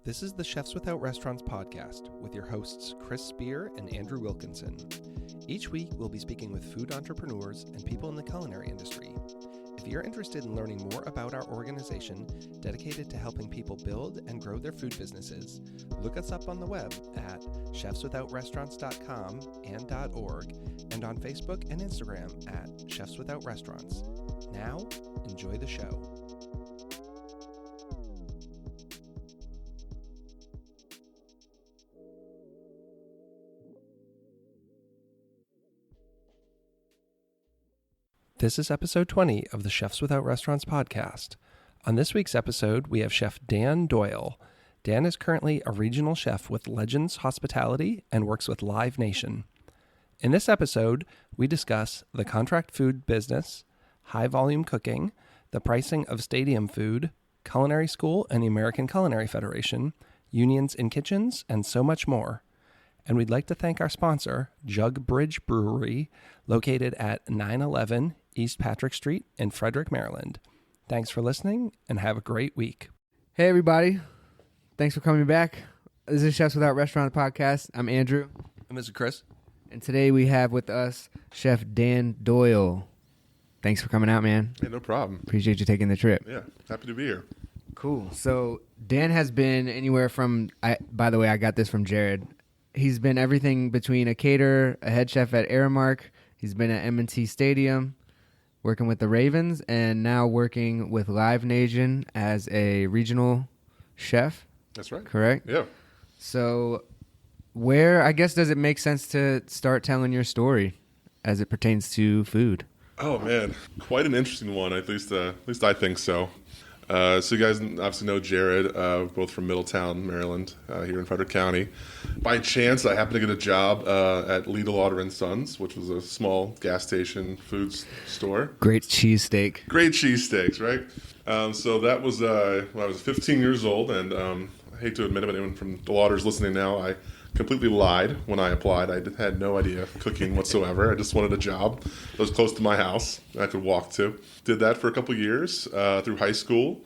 This is the Chefs Without Restaurants podcast with your hosts Chris Spear and Andrew Wilkinson. Each week, we'll be speaking with food entrepreneurs and people in the culinary industry. If you're interested in learning more about our organization dedicated to helping people build and grow their food businesses, look us up on the web at chefswithoutrestaurants.com and .org and on Facebook and Instagram at Chefs Without Restaurants. Now, enjoy the show. This is episode 20 of the Chefs Without Restaurants podcast. On this week's episode, we have Chef Dan Doyle. Dan is currently a regional chef with Legends Hospitality and works with Live Nation. In this episode, we discuss the contract food business, high-volume cooking, the pricing of stadium food, culinary school and the American Culinary Federation, unions in kitchens, and so much more. And we'd like to thank our sponsor, Jug Bridge Brewery, located at 911 East Patrick Street in Frederick, Maryland. Thanks for listening and have a great week. Hey, everybody. Thanks for coming back. This is Chefs Without Restaurant podcast. I'm Andrew. I'm Mr. Chris. And today we have with us Chef Dan Doyle. Thanks for coming out, man. Hey, no problem. Appreciate you taking the trip. Yeah, happy to be here. Cool. So Dan has been anywhere from, by the way, I got this from Jared. He's been everything between a caterer, a head chef at Aramark. He's been at M&T Stadium, working with the Ravens, and now working with Live Nation as a regional chef. That's right. Correct? Yeah. So where, I guess, does it make sense to start telling your story as it pertains to food? Oh, man. Quite an interesting one. At least I think so. So you guys obviously know Jared, both from Middletown, Maryland, here in Frederick County. By chance, I happened to get a job at Lidl Lauder & Sons, which was a small gas station food store. Great cheesesteak. Great cheesesteaks, right? So that was when I was 15 years old, and I hate to admit it, but anyone from the Lauders listening now, I completely lied when I applied. I had no idea of cooking whatsoever. I just wanted a job that was close to my house and I could walk to. Did that for a couple years through high school.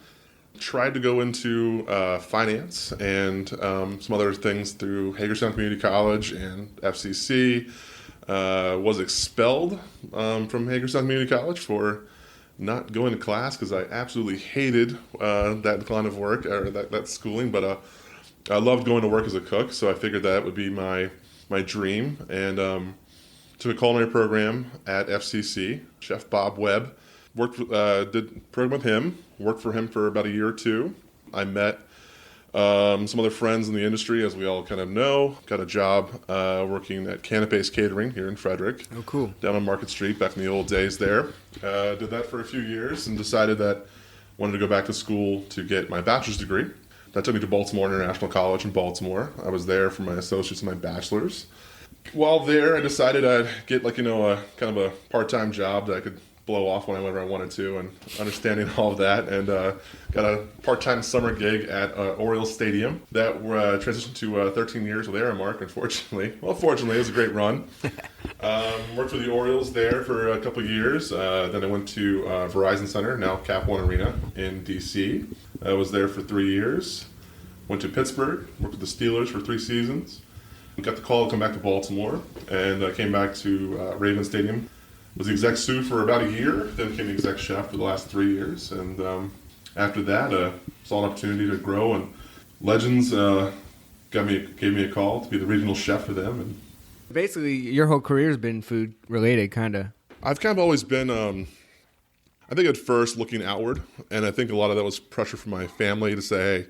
Tried to go into finance and some other things through Hagerstown Community College and FCC. Was expelled from Hagerstown Community College for not going to class because I absolutely hated that line of work or that schooling, but I loved going to work as a cook, so I figured that would be my dream, and took a culinary program at FCC. Chef Bob Webb did a program with him, worked for him for about a year or two. I met some other friends in the industry, as we all kind of know. Got a job working at Canapes Catering here in Frederick. Oh, cool. Down on Market Street, back in the old days there. Did that for a few years and decided that I wanted to go back to school to get my bachelor's degree. That took me to Baltimore International College in Baltimore. I was there for my associates and my bachelor's. While there, I decided I'd get a kind of a part-time job that I could blow off whenever I wanted to, and understanding all of that, and got a part-time summer gig at Orioles Stadium that transitioned to 13 years with Aramark, unfortunately. Well, fortunately, it was a great run. Worked for the Orioles there for a couple of years. Then I went to Verizon Center, now Cap One Arena in D.C. I was there for 3 years. Went to Pittsburgh, worked with the Steelers for 3 seasons. Got the call to come back to Baltimore, and came back to Raven Stadium. Was the exec sous for about a year, then became the exec chef for the last 3 years. And after that, saw an opportunity to grow, and Legends gave me a call to be the regional chef for them. And basically, your whole career has been food related, kind of. I've kind of always been, I think at first looking outward, and I think a lot of that was pressure from my family to say,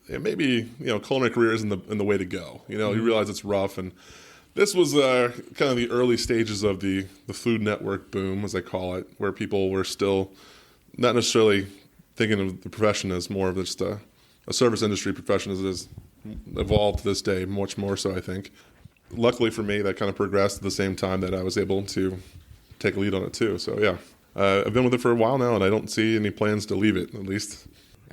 hey, maybe culinary career isn't the way to go. You realize it's rough, and this was kind of the early stages of the Food Network boom, as I call it, where people were still not necessarily thinking of the profession as more of just a service industry profession as it has evolved to this day, much more so, I think. Luckily for me, that kind of progressed at the same time that I was able to take a lead on it too. So yeah, I've been with it for a while now, and I don't see any plans to leave it, at least.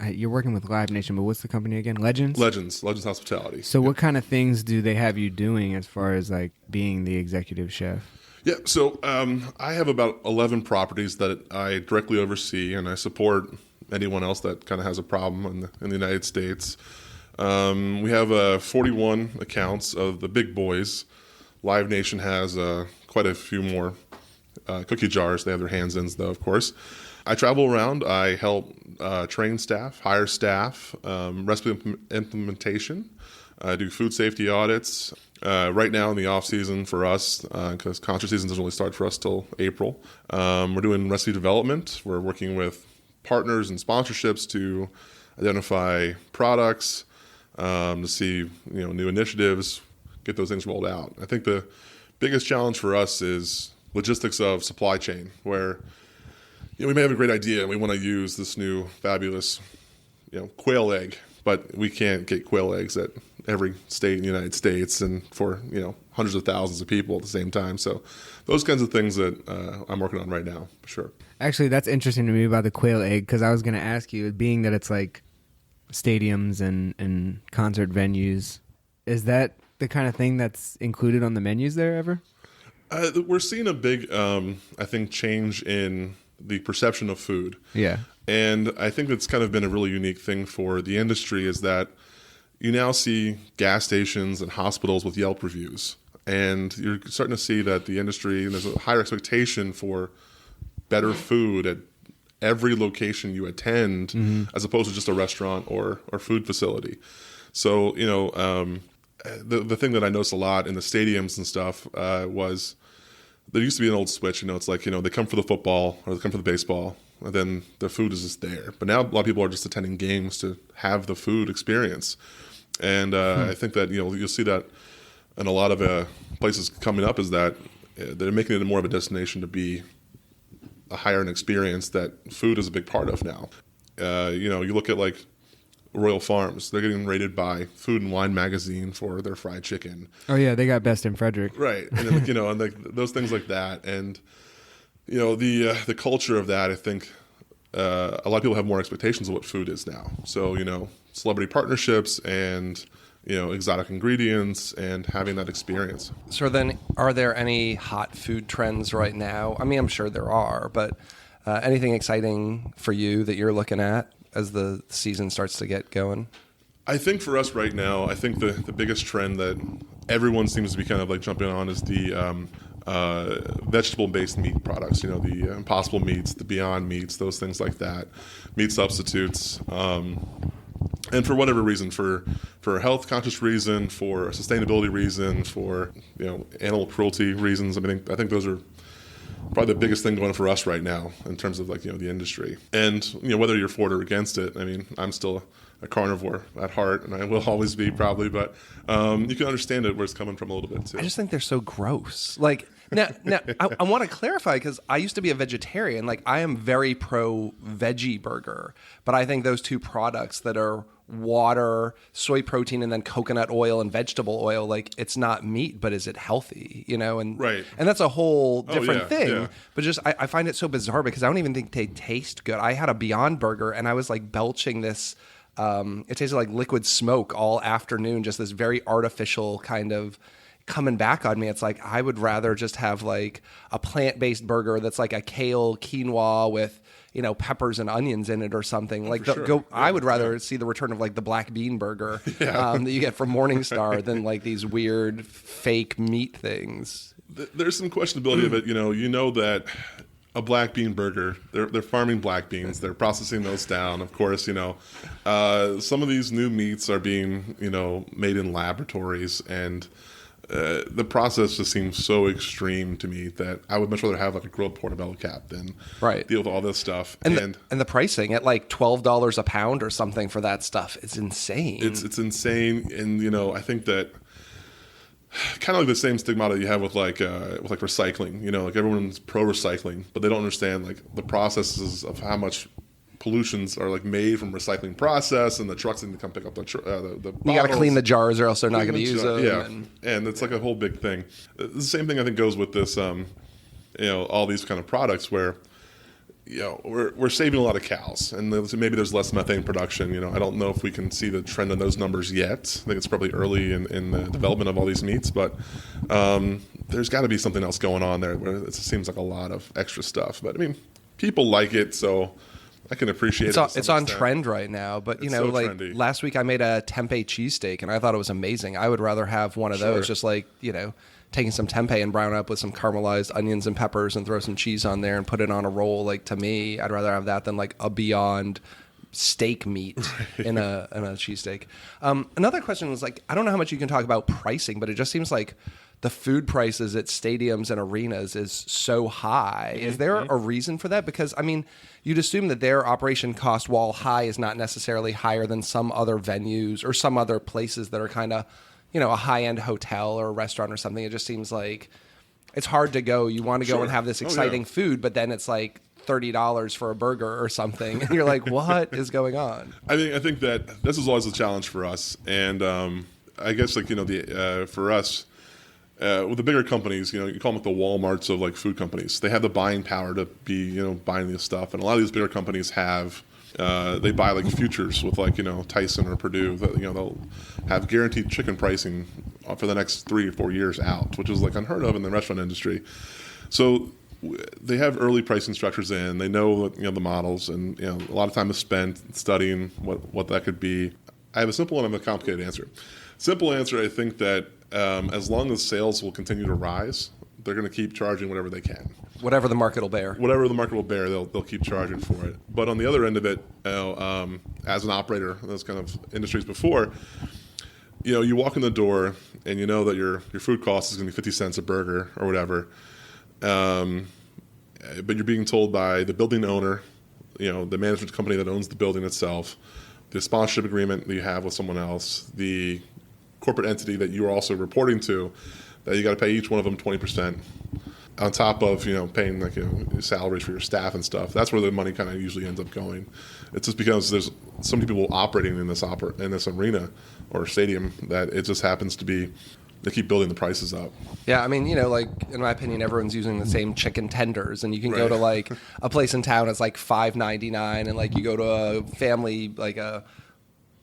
You're working with Live Nation, but what's the company again? Legends Hospitality. So what kind of things do they have you doing as far as like being the executive chef? Yeah, so I have about 11 properties that I directly oversee, and I support anyone else that kind of has a problem in the United States. We have 41 accounts of the big boys. Live Nation has quite a few more cookie jars they have their hands in, though, of course. I travel around. I help train staff, hire staff, recipe implementation. I do food safety audits. Right now in the off season for us, because concert season doesn't really start for us till April, we're doing recipe development. We're working with partners and sponsorships to identify products, to see new initiatives, get those things rolled out. I think the biggest challenge for us is logistics of supply chain, where we may have a great idea and we want to use this new fabulous quail egg, but we can't get quail eggs at every state in the United States and for hundreds of thousands of people at the same time. So those kinds of things that I'm working on right now, for sure. Actually, that's interesting to me about the quail egg, because I was going to ask you, being that it's like stadiums and concert venues, is that the kind of thing that's included on the menus there ever? We're seeing a big, I think, change in the perception of food. Yeah. And I think that's kind of been a really unique thing for the industry, is that you now see gas stations and hospitals with Yelp reviews. And you're starting to see that the industry, and there's a higher expectation for better food at every location you attend, as opposed to just a restaurant or food facility. So, the thing that I noticed a lot in the stadiums and stuff was there used to be an old switch. It's like, they come for the football or they come for the baseball, and then the food is just there. But now a lot of people are just attending games to have the food experience. And I think that, you'll see that in a lot of places coming up, is that they're making it more of a destination to be a higher end experience that food is a big part of now. You look at like Royal Farms, they're getting rated by Food and Wine magazine for their fried chicken. Oh yeah, they got best in Frederick. Right. And then, and those things like that. And, the culture of that, I think a lot of people have more expectations of what food is now. So, celebrity partnerships and, exotic ingredients and having that experience. So then, are there any hot food trends right now? I mean, I'm sure there are, but anything exciting for you that you're looking at as the season starts to get going? I think for us right now, I think the biggest trend that everyone seems to be kind of like jumping on is the vegetable-based meat products, the Impossible meats, the Beyond meats, those things like that, meat substitutes. And for whatever reason, for a health-conscious reason, for a sustainability reason, for animal cruelty reasons, I think those are probably the biggest thing going for us right now in terms of the industry. And whether you're for it or against it, I'm still a carnivore at heart, and I will always be probably, but you can understand it where it's coming from a little bit too. I just think they're so gross. Like now I want to clarify, because I used to be a vegetarian. Like, I am very pro veggie burger, but I think those two products that are water, soy protein, and then coconut oil and vegetable oil, like, it's not meat, but is it healthy? And right. And that's a whole different thing. Yeah. But just I find it so bizarre, because I don't even think they taste good. I had a Beyond Burger and I was like belching this. It tasted like liquid smoke all afternoon, just this very artificial kind of coming back on me. It's like, I would rather just have like a plant-based burger that's like a kale quinoa with peppers and onions in it or something. Like, I would rather see the return of like the black bean burger that you get from Morningstar than like these weird fake meat things. There's some questionability of it. That a black bean burger, they're farming black beans, they're processing those down. Of course, some of these new meats are being made in laboratories, and the process just seems so extreme to me that I would much rather have like a grilled portobello cap than deal with all this stuff. And the pricing at like $12 a pound or something for that stuff, it's insane. It's insane. And I think that kind of like the same stigmata you have with recycling. Like, everyone's pro recycling, but they don't understand like the processes of how much pollutions are like made from recycling process, and the trucks need to come pick up the bottles. You got to clean the jars, or else they're not going to use them. Yeah, and it's like a whole big thing. The same thing I think goes with this, all these kind of products where, we're saving a lot of cows, and maybe there's less methane production. I don't know if we can see the trend in those numbers yet. I think it's probably early in the development of all these meats, but there's got to be something else going on there where it seems like a lot of extra stuff. But people like it, so I can appreciate It's it. on, to some it's on extent. trend right now, but It's so like trendy. last week I made a tempeh cheesesteak and I thought it was amazing. I would rather have one of Sure. those, just like, taking some tempeh and brown up with some caramelized onions and peppers and throw some cheese on there and put it on a roll. Like, to me, I'd rather have that than like a Beyond steak meat in a cheesesteak. Another question was, like, I don't know how much you can talk about pricing, but it just seems like the food prices at stadiums and arenas is so high. Is there a reason for that? Because, I mean, you'd assume that their operation cost, while high, is not necessarily higher than some other venues or some other places that are kind of, a high-end hotel or a restaurant or something. It just seems like it's hard to go. You want to go Sure. and have this Oh, exciting yeah. food, but then it's like $30 for a burger or something. And you're like, what is going on? I think that this is always a challenge for us, and I guess, like, for us, with the bigger companies, you call them like the Walmarts of like food companies. They have the buying power to be buying this stuff, and a lot of these bigger companies have. They buy like futures with like Tyson or Purdue. That, they'll have guaranteed chicken pricing for the next 3 or 4 years out, which is like unheard of in the restaurant industry. So they have early pricing structures in. They know the models, and a lot of time is spent studying what that could be. I have a simple and I have a complicated answer. Simple answer: I think that as long as sales will continue to rise, they're going to keep charging whatever they can. Whatever the market will bear. Whatever the market will bear, they'll keep charging for it. But on the other end of it, as an operator in those kind of industries before, you walk in the door and you know that your food cost is going to be 50 cents a burger or whatever. But you're being told by the building owner, the management company that owns the building itself, the sponsorship agreement that you have with someone else, the corporate entity that you are also reporting to, that you got to pay each one of them 20%. On top of paying like salaries for your staff and stuff. That's where the money kind of usually ends up going. It's just because there's so many people operating in this arena or stadium that it just happens to be they keep building the prices up. Yeah, I mean, like, in my opinion, everyone's using the same chicken tenders, and you can go Right. to like a place in town, it's like $5.99, and like you go to a family, like a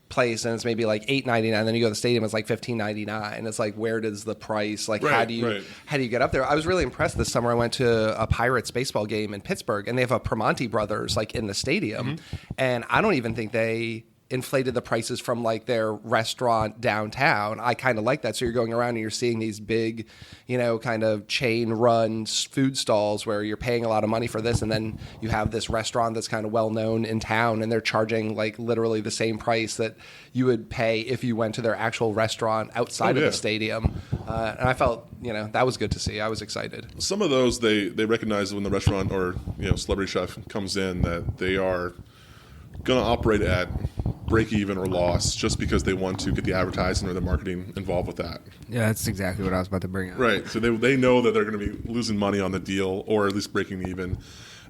place, and it's maybe like $8.99, and then you go to the stadium, it's like $15.99, and it's like, where does the price, like, how Right, do you right. get up there? I was really impressed this summer. I went to a Pirates baseball game in Pittsburgh, and they have a Primanti Brothers like in the stadium, and I don't even think they inflated the prices from like their restaurant downtown. I kind of like that. So you're going around and you're seeing these big, kind of chain run food stalls where you're paying a lot of money for this. And then you have this restaurant that's kind of well known in town, and they're charging like literally the same price that you would pay if you went to their actual restaurant outside of yeah. the stadium. And I felt, that was good to see. I was excited. Some of those they recognize when the restaurant or celebrity chef comes in that they are going to operate at break even or loss just because they want to get the advertising or the marketing involved with that. Yeah, that's exactly what I was about to bring up. Right. So they know that they're going to be losing money on the deal or at least breaking even.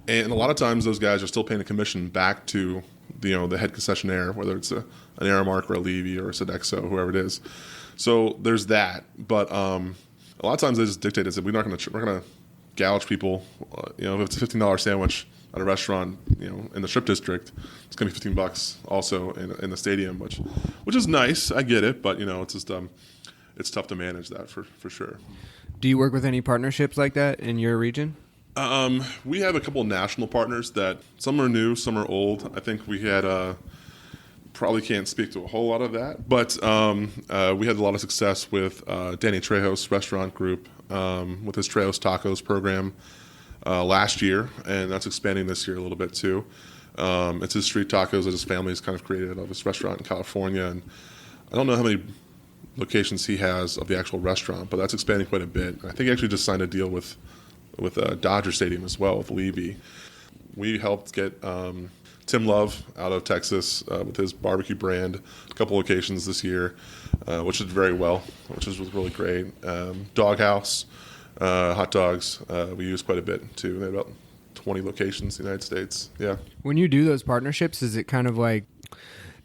And a lot of times those guys are still paying a commission back to the head concessionaire, whether it's an Aramark or a Levy or a Sodexo, whoever it is. So there's that. But a lot of times they just dictate it. We're going to gouge people. If it's a $15 sandwich at a restaurant, in the Strip District, it's going to be $15 also in the stadium, which is nice. I get it, but it's just it's tough to manage that for sure. Do you work with any partnerships like that in your region? We have a couple of national partners that some are new, some are old. I think we had probably can't speak to a whole lot of that, but we had a lot of success with Danny Trejos Restaurant Group with his Trejos Tacos program last year, and that's expanding this year a little bit too. It's his street tacos that his family's kind of created of his restaurant in California, and I don't know how many locations he has of the actual restaurant, but that's expanding quite a bit. I think he actually just signed a deal with Dodger Stadium as well with Levy. We helped get Tim Love out of Texas with his barbecue brand, a couple locations this year, which did very well, which was really great. Doghouse, hot dogs, we use quite a bit too. They have about 20 locations in the United States. Yeah. When you do those partnerships, is it kind of like,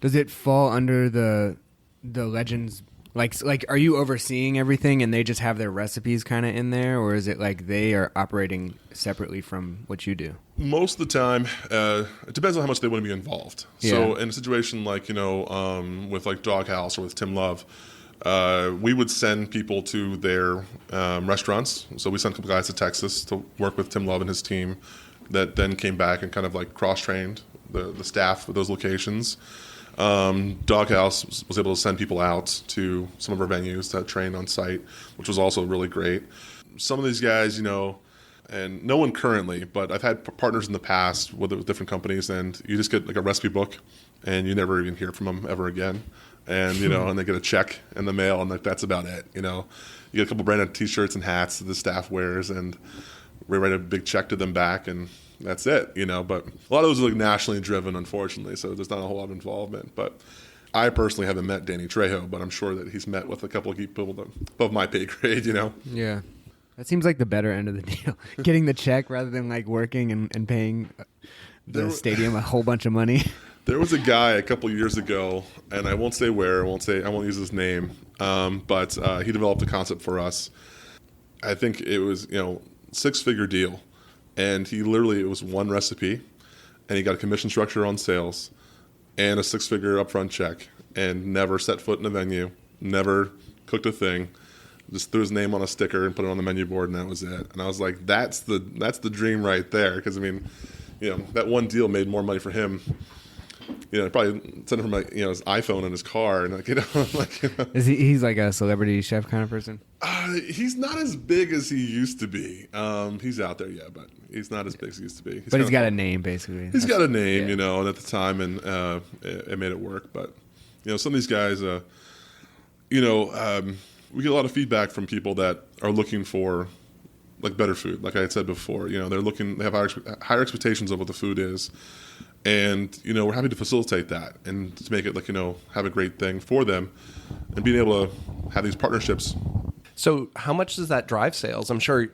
does it fall under the Legends? Like, are you overseeing everything and they just have their recipes kind of in there, or is it like they are operating separately from what you do? Most of the time, it depends on how much they want to be involved. Yeah. So in a situation like, with like Doghouse or with Tim Love, we would send people to their restaurants. So we sent a couple guys to Texas to work with Tim Love and his team that then came back and kind of like cross-trained the staff of those locations. Doghouse was able to send people out to some of our venues to train on site, which was also really great. Some of these guys, and no one currently, but I've had partners in the past with different companies, and you just get like a recipe book, and you never even hear from them ever again. And and they get a check in the mail, and that's about it. You get a couple branded T-shirts and hats that the staff wears, and we write a big check to them back, and that's it. But a lot of those are like nationally driven, unfortunately, so there's not a whole lot of involvement. But I personally haven't met Danny Trejo, but I'm sure that he's met with a couple of people above my pay grade. Yeah. That seems like the better end of the deal. Getting the check rather than like working and paying the stadium a whole bunch of money. There was a guy a couple years ago, and I won't say where, I won't use his name, but he developed a concept for us. I think it was, 6-figure deal. And it was one recipe, and he got a commission structure on sales and a 6-figure upfront check, and never set foot in a venue, never cooked a thing. Just threw his name on a sticker and put it on the menu board, and that was it. And I was like, that's the dream right there. Because that one deal made more money for him. Probably sent him his iPhone in his car, and Is he's like a celebrity chef kind of person? He's not as big as he used to be. He's out there, yeah, but he's not as big as he used to be. But he's got a name, basically. He's got a name, and at the time, and it made it work. But some of these guys, we get a lot of feedback from people that are looking for like better food. Like I had said before, they have higher expectations of what the food is. And, we're happy to facilitate that and to make it have a great thing for them and being able to have these partnerships. So how much does that drive sales? I'm sure,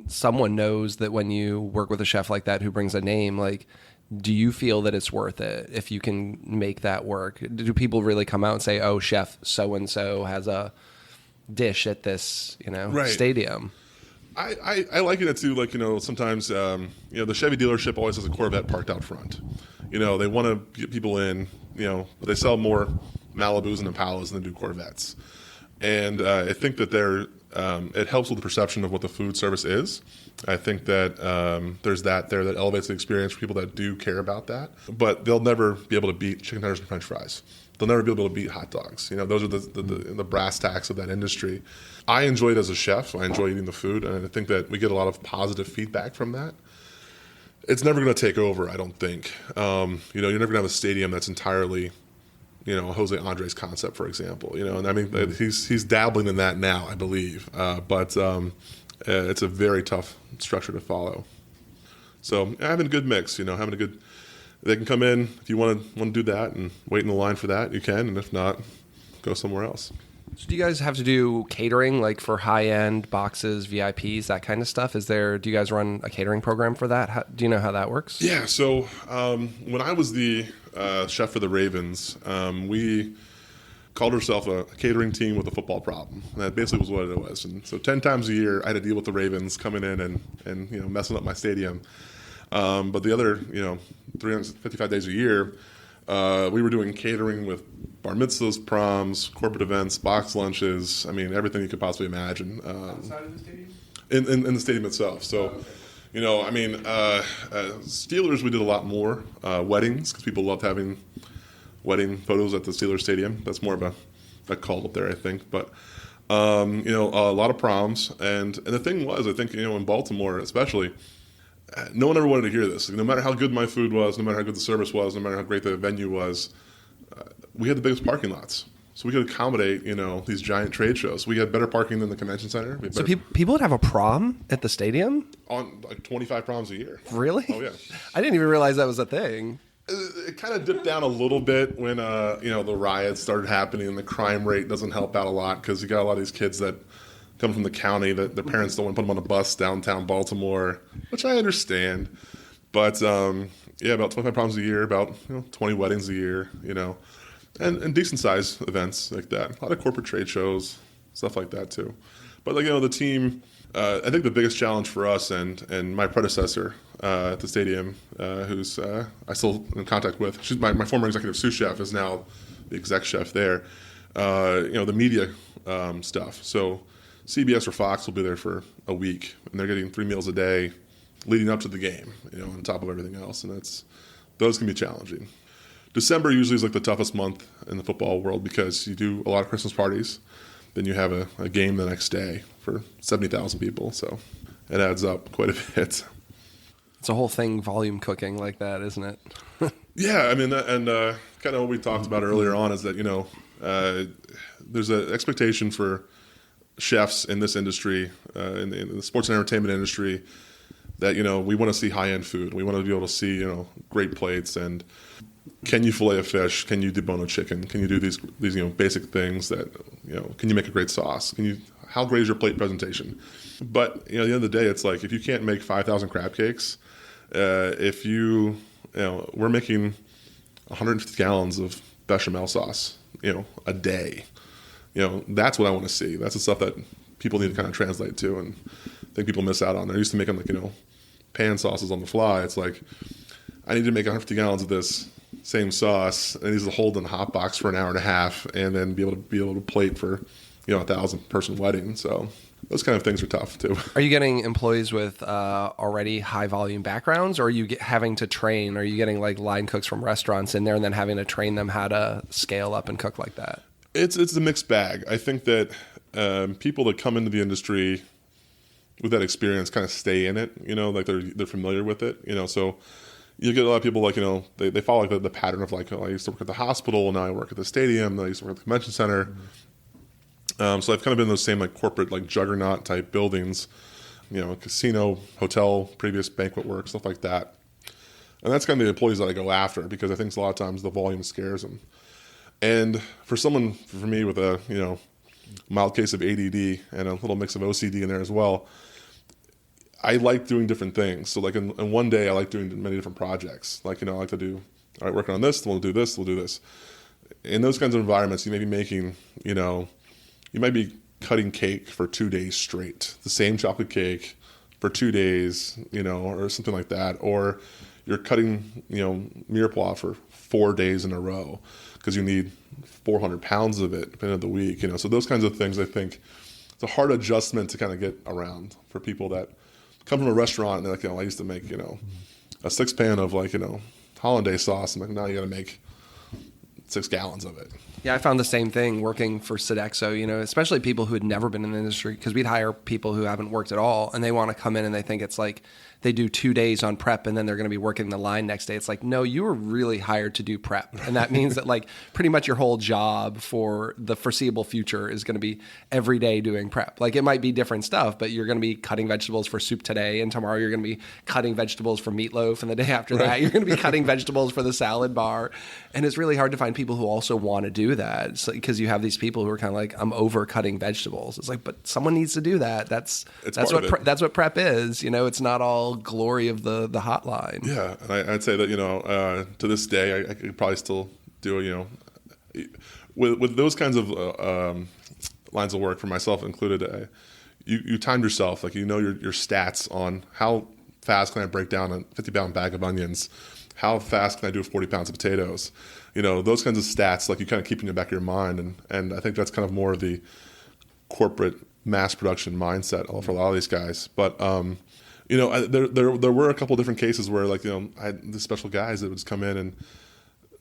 someone knows that when you work with a chef like that who brings a name, like, do you feel that it's worth it if you can make that work? Do people really come out and say, oh, chef so-and-so has a dish at this, stadium? I liken it to sometimes the Chevy dealership always has a Corvette parked out front. They want to get people in. But they sell more Malibus and Impalas than they do Corvettes. And I think that it helps with the perception of what the food service is. I think that there's that elevates the experience for people that do care about that. But they'll never be able to beat chicken tenders and French fries. They'll never be able to beat hot dogs. Those are the brass tacks of that industry. I enjoy it as a chef. I enjoy eating the food, and I think that we get a lot of positive feedback from that. It's never going to take over, I don't think. You're never going to have a stadium that's entirely, Jose Andres concept, for example. And he's dabbling in that now, I believe. But it's a very tough structure to follow. So having a good mix, having a good. They can come in if you want to do that and wait in the line for that. You can, and if not, go somewhere else. So do you guys have to do catering, like for high-end boxes, VIPs, that kind of stuff? Do you guys run a catering program for that? Do you know how that works? Yeah. So when I was the chef for the Ravens, we called ourselves a catering team with a football problem. And that basically was what it was. And so 10 times a year, I had to deal with the Ravens coming in and messing up my stadium. But the other, 355 days a year, we were doing catering with bar mitzvahs, proms, corporate events, box lunches. Everything you could possibly imagine. Outside of the stadium? In the stadium itself. So, Steelers, we did a lot more weddings because people loved having wedding photos at the Steelers stadium. That's more of a cult up there, I think. But, a lot of proms. And the thing was, I think, in Baltimore especially, no one ever wanted to hear this. No matter how good my food was, no matter how good the service was, no matter how great the venue was, we had the biggest parking lots. So we could accommodate, these giant trade shows. We had better parking than the convention center. So people would have a prom at the stadium? On like 25 proms a year. Really? Oh, yeah. I didn't even realize that was a thing. It kind of dipped down a little bit when, the riots started happening, and the crime rate doesn't help out a lot because you got a lot of these kids that come from the county that their parents don't want to put them on a bus downtown Baltimore, which I understand. But, about 25 proms a year, about 20 weddings a year, and decent-sized events like that. A lot of corporate trade shows, stuff like that, too. But, the team, I think the biggest challenge for us and my predecessor at the stadium, who's I still in contact with, she's my former executive sous chef, is now the exec chef there, the media stuff. So CBS or Fox will be there for a week, and they're getting 3 meals a day leading up to the game, on top of everything else. And those can be challenging. December usually is like the toughest month in the football world because you do a lot of Christmas parties. Then you have a game the next day for 70,000 people. So it adds up quite a bit. It's a whole thing, volume cooking like that, isn't it? Yeah, I mean, and kind of what we talked about earlier on is that, there's an expectation for chefs in this industry, in the sports and entertainment industry, that, we want to see high-end food. We want to be able to see, great plates, and can you fillet a fish? Can you debone a chicken? Can you do these basic things that, can you make a great sauce? How great is your plate presentation? But, at the end of the day, it's like, if you can't make 5,000 crab cakes, we're making 150 gallons of bechamel sauce, a day. That's what I want to see. That's the stuff that people need to kind of translate to, and I think people miss out on. They're used to making pan sauces on the fly. It's like, I need to make 150 gallons of this same sauce, and it needs to hold in the hot box for an hour and a half, and then be able to plate for, 1,000-person wedding. So those kind of things are tough too. Are you getting employees with already high volume backgrounds, or are you having to train? Are you getting like line cooks from restaurants in there and then having to train them how to scale up and cook like that? It's a mixed bag. I think that people that come into the industry with that experience kind of stay in it. Like they're familiar with it. So you get a lot of people like they follow like the pattern of like, I used to work at the hospital, now I work at the stadium, then I used to work at the convention center. So I've kind of been in those same like corporate like juggernaut type buildings, casino, hotel, previous banquet work, stuff like that. And that's kind of the employees that I go after, because I think a lot of times the volume scares them. And for me with a mild case of ADD and a little mix of OCD in there as well, I like doing different things. So like in one day I like doing many different projects. Like, I like to do, all right, working on this, we'll do this, we'll do this. In those kinds of environments, you may be making, you might be cutting cake for 2 days straight, the same chocolate cake for 2 days, or something like that. Or you're cutting, mirepoix for 4 days in a row because you need 400 pounds of it depending on the week, So those kinds of things, I think it's a hard adjustment to kind of get around for people that come from a restaurant and they're like, I used to make, a 6-pan of like, hollandaise sauce. I'm like, now you got to make 6 gallons of it. Yeah, I found the same thing working for Sodexo, especially people who had never been in the industry, because we'd hire people who haven't worked at all, and they want to come in and they think it's like they do 2 days on prep and then they're going to be working the line next day. It's like, no, you were really hired to do prep. And that means that like pretty much your whole job for the foreseeable future is going to be every day doing prep. Like it might be different stuff, but you're going to be cutting vegetables for soup today, and tomorrow you're going to be cutting vegetables for meatloaf, and the day after that you're going to be cutting vegetables for the salad bar. And it's really hard to find people who also want to do that, because you have these people who are kind of like, I'm over cutting vegetables. It's like, but someone needs to do that. That's what prep is. It's not all glory of the hotline. Yeah, and I'd say that to this day I could probably still do with those kinds of lines of work, for myself included. You timed yourself, like your stats on how fast can I break down a 50-pound bag of onions, how fast can I do 40 pounds of potatoes. Those kinds of stats, like you kind of keep in the back of your mind, and I think that's kind of more of the corporate mass production mindset for a lot of these guys. But there were a couple of different cases where like I had the special guys that would just come in and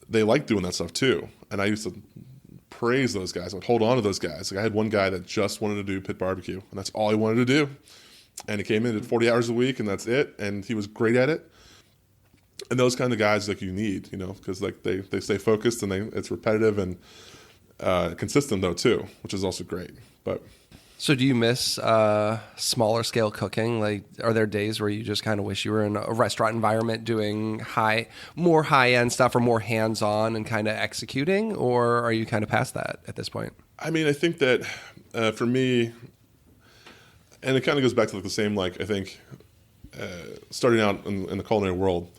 they liked doing that stuff too, and I used to praise those guys. I would hold on to those guys. Like I had one guy that just wanted to do pit barbecue, and that's all he wanted to do. And he came in at 40 hours a week, and that's it. And he was great at it. And those kind of guys like you need, because like they stay focused, and it's repetitive and consistent though too, which is also great. But so do you miss smaller scale cooking? Like, are there days where you just kind of wish you were in a restaurant environment doing more high end stuff, or more hands on and kind of executing, or are you kind of past that at this point? I mean, I think that for me, and it kind of goes back to like the same, like I think starting out in the culinary world,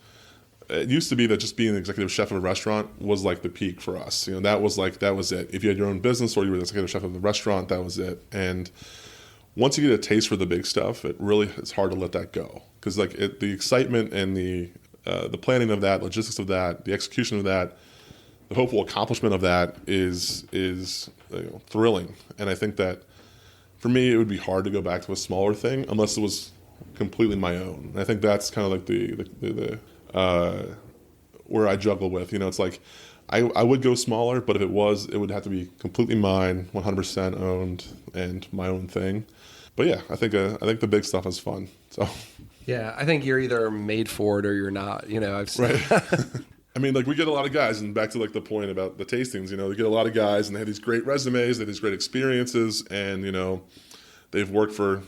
it used to be that just being an executive chef of a restaurant was like the peak for us. That was it. If you had your own business or you were the executive chef of the restaurant, that was it. And once you get a taste for the big stuff, it's hard to let that go, because like the excitement and the planning of that, logistics of that, the execution of that, the hopeful accomplishment of that is thrilling. And I think that for me, it would be hard to go back to a smaller thing unless it was completely my own. And I think that's kind of like where I juggle with. It's like I would go smaller, but if it would have to be completely mine, 100% owned, and my own thing. But yeah, I think the big stuff is fun. So Yeah, I think you're either made for it or you're not. I've seen. right. I mean, like, we get a lot of guys, and back to like the point about the tastings. We get a lot of guys, and they have these great resumes, they have these great experiences, and they've worked for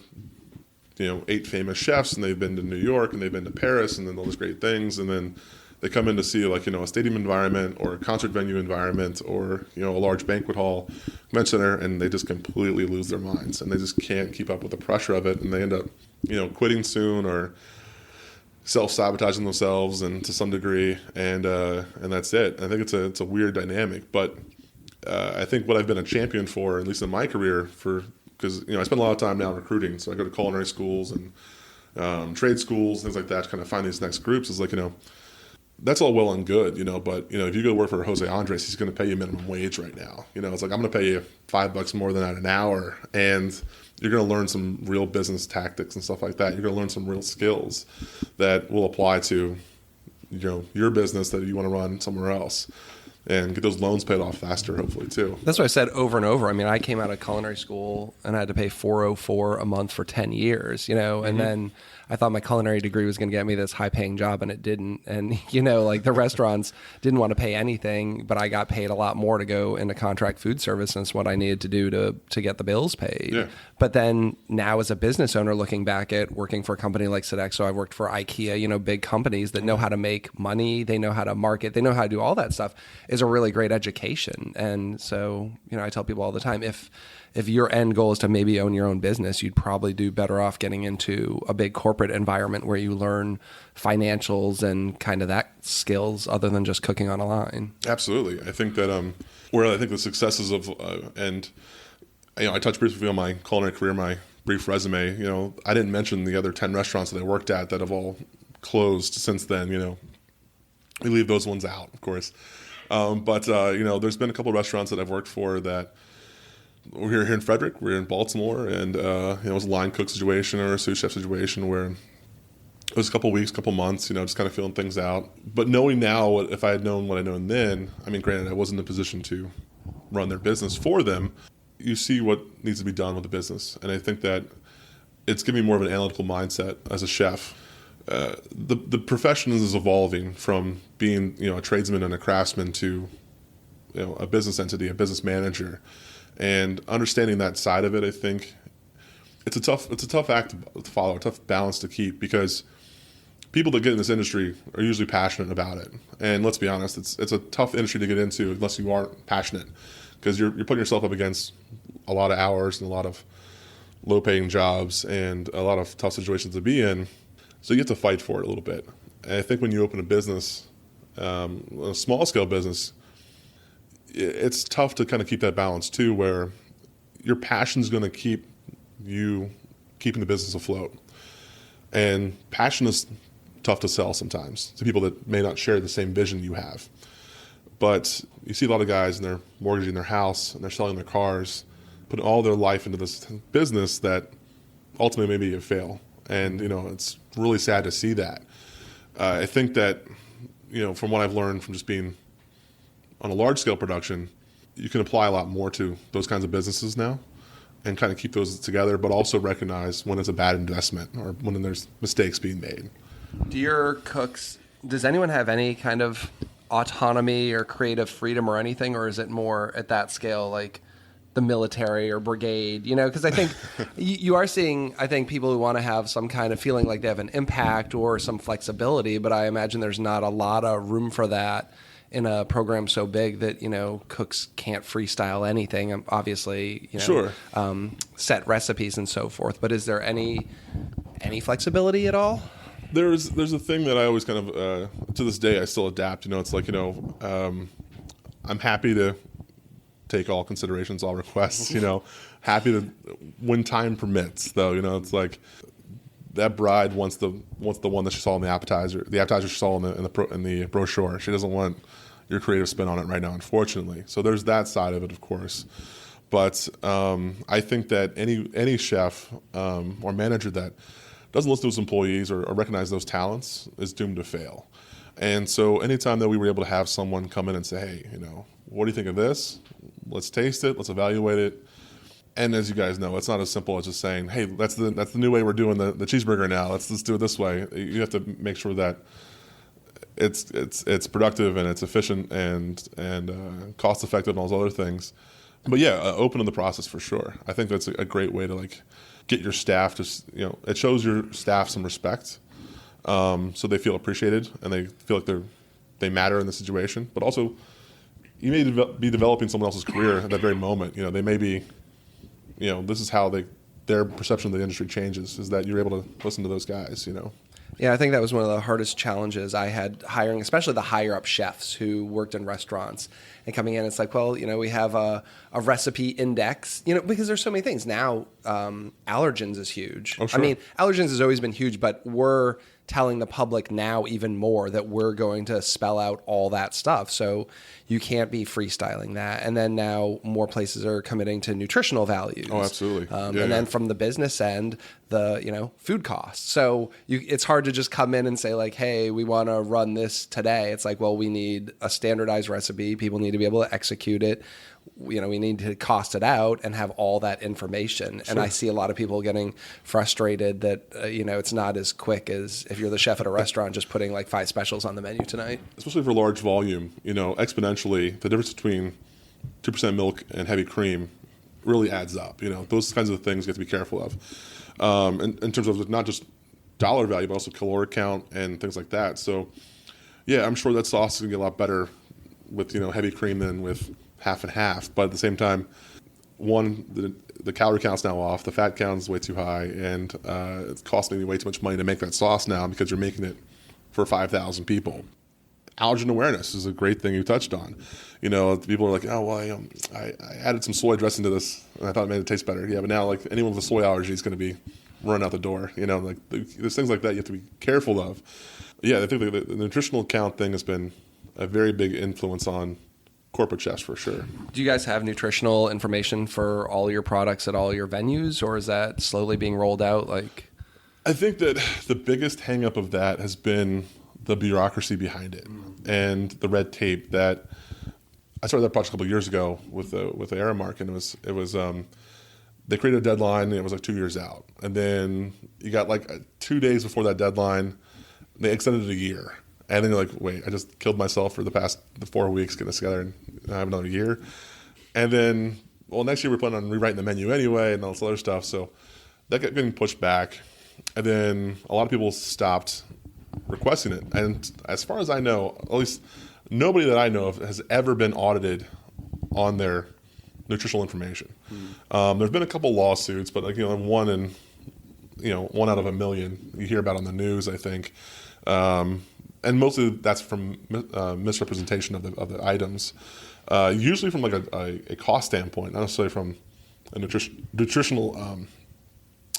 8 famous chefs, and they've been to New York, and they've been to Paris, and then all these great things, and then they come in to see like a stadium environment or a concert venue environment or a large banquet hall, convention center, and they just completely lose their minds, and they just can't keep up with the pressure of it, and they end up quitting soon or self-sabotaging themselves, and to some degree, and that's it. I think it's a weird dynamic, but I think what I've been a champion for, at least in my career, because I spend a lot of time now recruiting, so I go to culinary schools and trade schools, things like that, to kind of find these next groups. Is like that's all well and good, but if you go work for Jose Andres, he's going to pay you minimum wage right now. It's like, I'm going to pay you $5 more than that an hour, and you're going to learn some real business tactics and stuff like that. You're going to learn some real skills that will apply to your business that you want to run somewhere else, and get those loans paid off faster, hopefully, too. That's what I said over and over. I mean, I came out of culinary school and I had to pay $404 a month for 10 years, and then I thought my culinary degree was going to get me this high-paying job, and it didn't. And, like the restaurants didn't want to pay anything, but I got paid a lot more to go into contract food service, and it's what I needed to do to get the bills paid. Yeah. But then now as a business owner, looking back at working for a company like Sodexo, I worked for IKEA, big companies that know how to make money, they know how to market, they know how to do all that stuff, is a really great education. And so, I tell people all the time, if your end goal is to maybe own your own business, you'd probably do better off getting into a big corporate environment where you learn financials and kind of that skills other than just cooking on a line. Absolutely. I think that where I think the successes of and I touched briefly on my culinary career, my brief resume. I didn't mention the other 10 restaurants that I worked at that have all closed since then. We leave those ones out, of course. But there's been a couple of restaurants that I've worked for that we're here in Frederick, we're in Baltimore, and it was a line cook situation or a sous chef situation where it was a couple weeks, couple months, just kind of feeling things out. But knowing now, if I had known what I know then, I mean, granted, I wasn't in a position to run their business for them. You see what needs to be done with the business, and I think that it's giving me more of an analytical mindset as a chef. The profession is evolving from being a tradesman and a craftsman to a business entity, a business manager. And understanding that side of it, I think it's a tough act to follow, a tough balance to keep, because people that get in this industry are usually passionate about it. And let's be honest, it's a tough industry to get into unless you aren't passionate, because you're putting yourself up against a lot of hours and a lot of low-paying jobs and a lot of tough situations to be in. So you have to fight for it a little bit. And I think when you open a business, a small-scale business, it's tough to kind of keep that balance too, where your passion's going to keep you keeping the business afloat. And passion is tough to sell sometimes to people that may not share the same vision you have. But you see a lot of guys, and they're mortgaging their house and they're selling their cars, putting all their life into this business that ultimately may be a fail. And, it's really sad to see that. I think that, from what I've learned from just being on a large-scale production, you can apply a lot more to those kinds of businesses now and kind of keep those together, but also recognize when it's a bad investment or when there's mistakes being made. Does anyone have any kind of autonomy or creative freedom or anything, or is it more at that scale like the military or brigade? Because I think you are seeing, I think, people who want to have some kind of feeling like they have an impact or some flexibility, but I imagine there's not a lot of room for that in a program so big that, cooks can't freestyle anything, obviously, Sure. Set recipes and so forth. But is there any flexibility at all? There's a thing that I always kind of, to this day, I still adapt. It's like, I'm happy to take all considerations, all requests, happy to, when time permits, though, it's like that bride wants the one that she saw in the appetizer she saw in the brochure. She doesn't want your creative spin on it right now, unfortunately. So there's that side of it, of course. But I think that any chef or manager that doesn't listen to his employees or recognize those talents is doomed to fail. And so anytime that we were able to have someone come in and say, hey, what do you think of this? Let's taste it. Let's evaluate it. And as you guys know, it's not as simple as just saying, hey, that's the new way we're doing the cheeseburger now. Let's do it this way. You have to make sure that it's productive and it's efficient and cost effective and all those other things. But yeah, open in the process for sure. I think that's a great way to like get your staff to, it shows your staff some respect, so they feel appreciated and they feel like they matter in the situation. But also, you may be developing someone else's career at that very moment. They may be, this is how their perception of the industry changes, is that you're able to listen to those guys. Yeah, I think that was one of the hardest challenges I had hiring, especially the higher up chefs who worked in restaurants and coming in. It's like, well, we have a recipe index, because there's so many things now. Allergens is huge. Oh, sure. I mean, allergens has always been huge, but we're telling the public now even more that we're going to spell out all that stuff. So you can't be freestyling that. And then now more places are committing to nutritional values. Oh, absolutely. And then from the business end, the food costs. So it's hard to just come in and say like, hey, we want to run this today. It's like, well, we need a standardized recipe. People need to be able to execute it. We need to cost it out and have all that information. Sure. And I see a lot of people getting frustrated that, it's not as quick as if you're the chef at a restaurant just putting like 5 specials on the menu tonight. Especially for large volume, exponentially, the difference between 2% milk and heavy cream really adds up. Those kinds of things you have to be careful of in terms of not just dollar value, but also caloric count and things like that. So, yeah, I'm sure that sauce is going to get a lot better with, heavy cream than with half and half. But at the same time, the calorie count's now off, the fat count is way too high, and it's costing me way too much money to make that sauce now because you're making it for 5,000 people. Allergen awareness is a great thing you touched on. People are like, oh, well, I added some soy dressing to this, and I thought it made it taste better. Yeah, but now, like, anyone with a soy allergy is going to be running out the door. There's things like that you have to be careful of. Yeah, I think the nutritional count thing has been a very big influence on corporate chefs for sure. Do you guys have nutritional information for all your products at all your venues, or is that slowly being rolled out? I think that the biggest hang up of that has been the bureaucracy behind it and the red tape. That I started that project a couple of years ago with the Aramark, and it was they created a deadline and it was like 2 years out, and then you got like 2 days before that deadline, they extended it a year. And then you're like, wait, I just killed myself for the 4 weeks getting this together and I have another year. And then, next year we're planning on rewriting the menu anyway and all this other stuff. So that kept getting pushed back. And then a lot of people stopped requesting it. And as far as I know, at least nobody that I know of has ever been audited on their nutritional information. There's been a couple lawsuits, but one out of a million you hear about on the news, I think. And mostly that's from misrepresentation of the items, usually from like a cost standpoint, not necessarily from a nutritional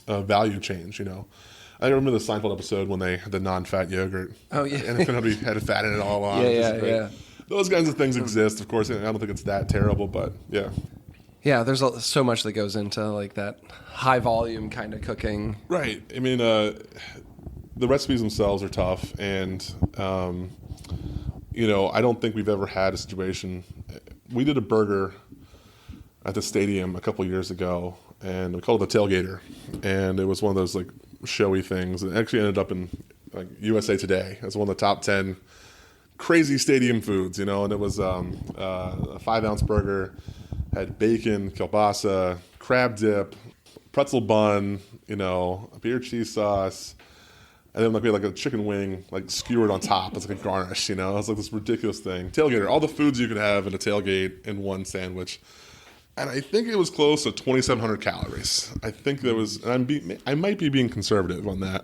value change. I remember the Seinfeld episode when they had the non-fat yogurt. Oh yeah, and it had fat in it all along. Yeah. Those kinds of things exist, of course. I don't think it's that terrible, but yeah. Yeah, there's so much that goes into like that high volume kind of cooking. Right. I mean, the recipes themselves are tough, and I don't think we've ever had a situation. We did a burger at the stadium a couple years ago, and we called it the Tailgater, and it was one of those like showy things. It actually ended up in like USA Today as one of the top 10 crazy stadium foods, and it was a 5-ounce burger, had bacon, kielbasa, crab dip, pretzel bun, a beer cheese sauce. And then we had like a chicken wing like skewered on top as like a garnish, It was like this ridiculous thing. Tailgater, all the foods you could have in a tailgate in one sandwich. And I think it was close to 2,700 calories. I think there was, and I might be being conservative on that.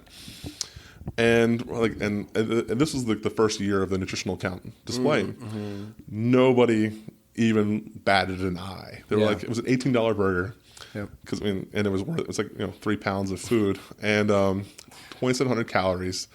And this was like the first year of the nutritional count display. Mm-hmm. Nobody even batted an eye. They were like, it was an $18 burger. Yep. And it was like 3 pounds of food and 2,700 calories.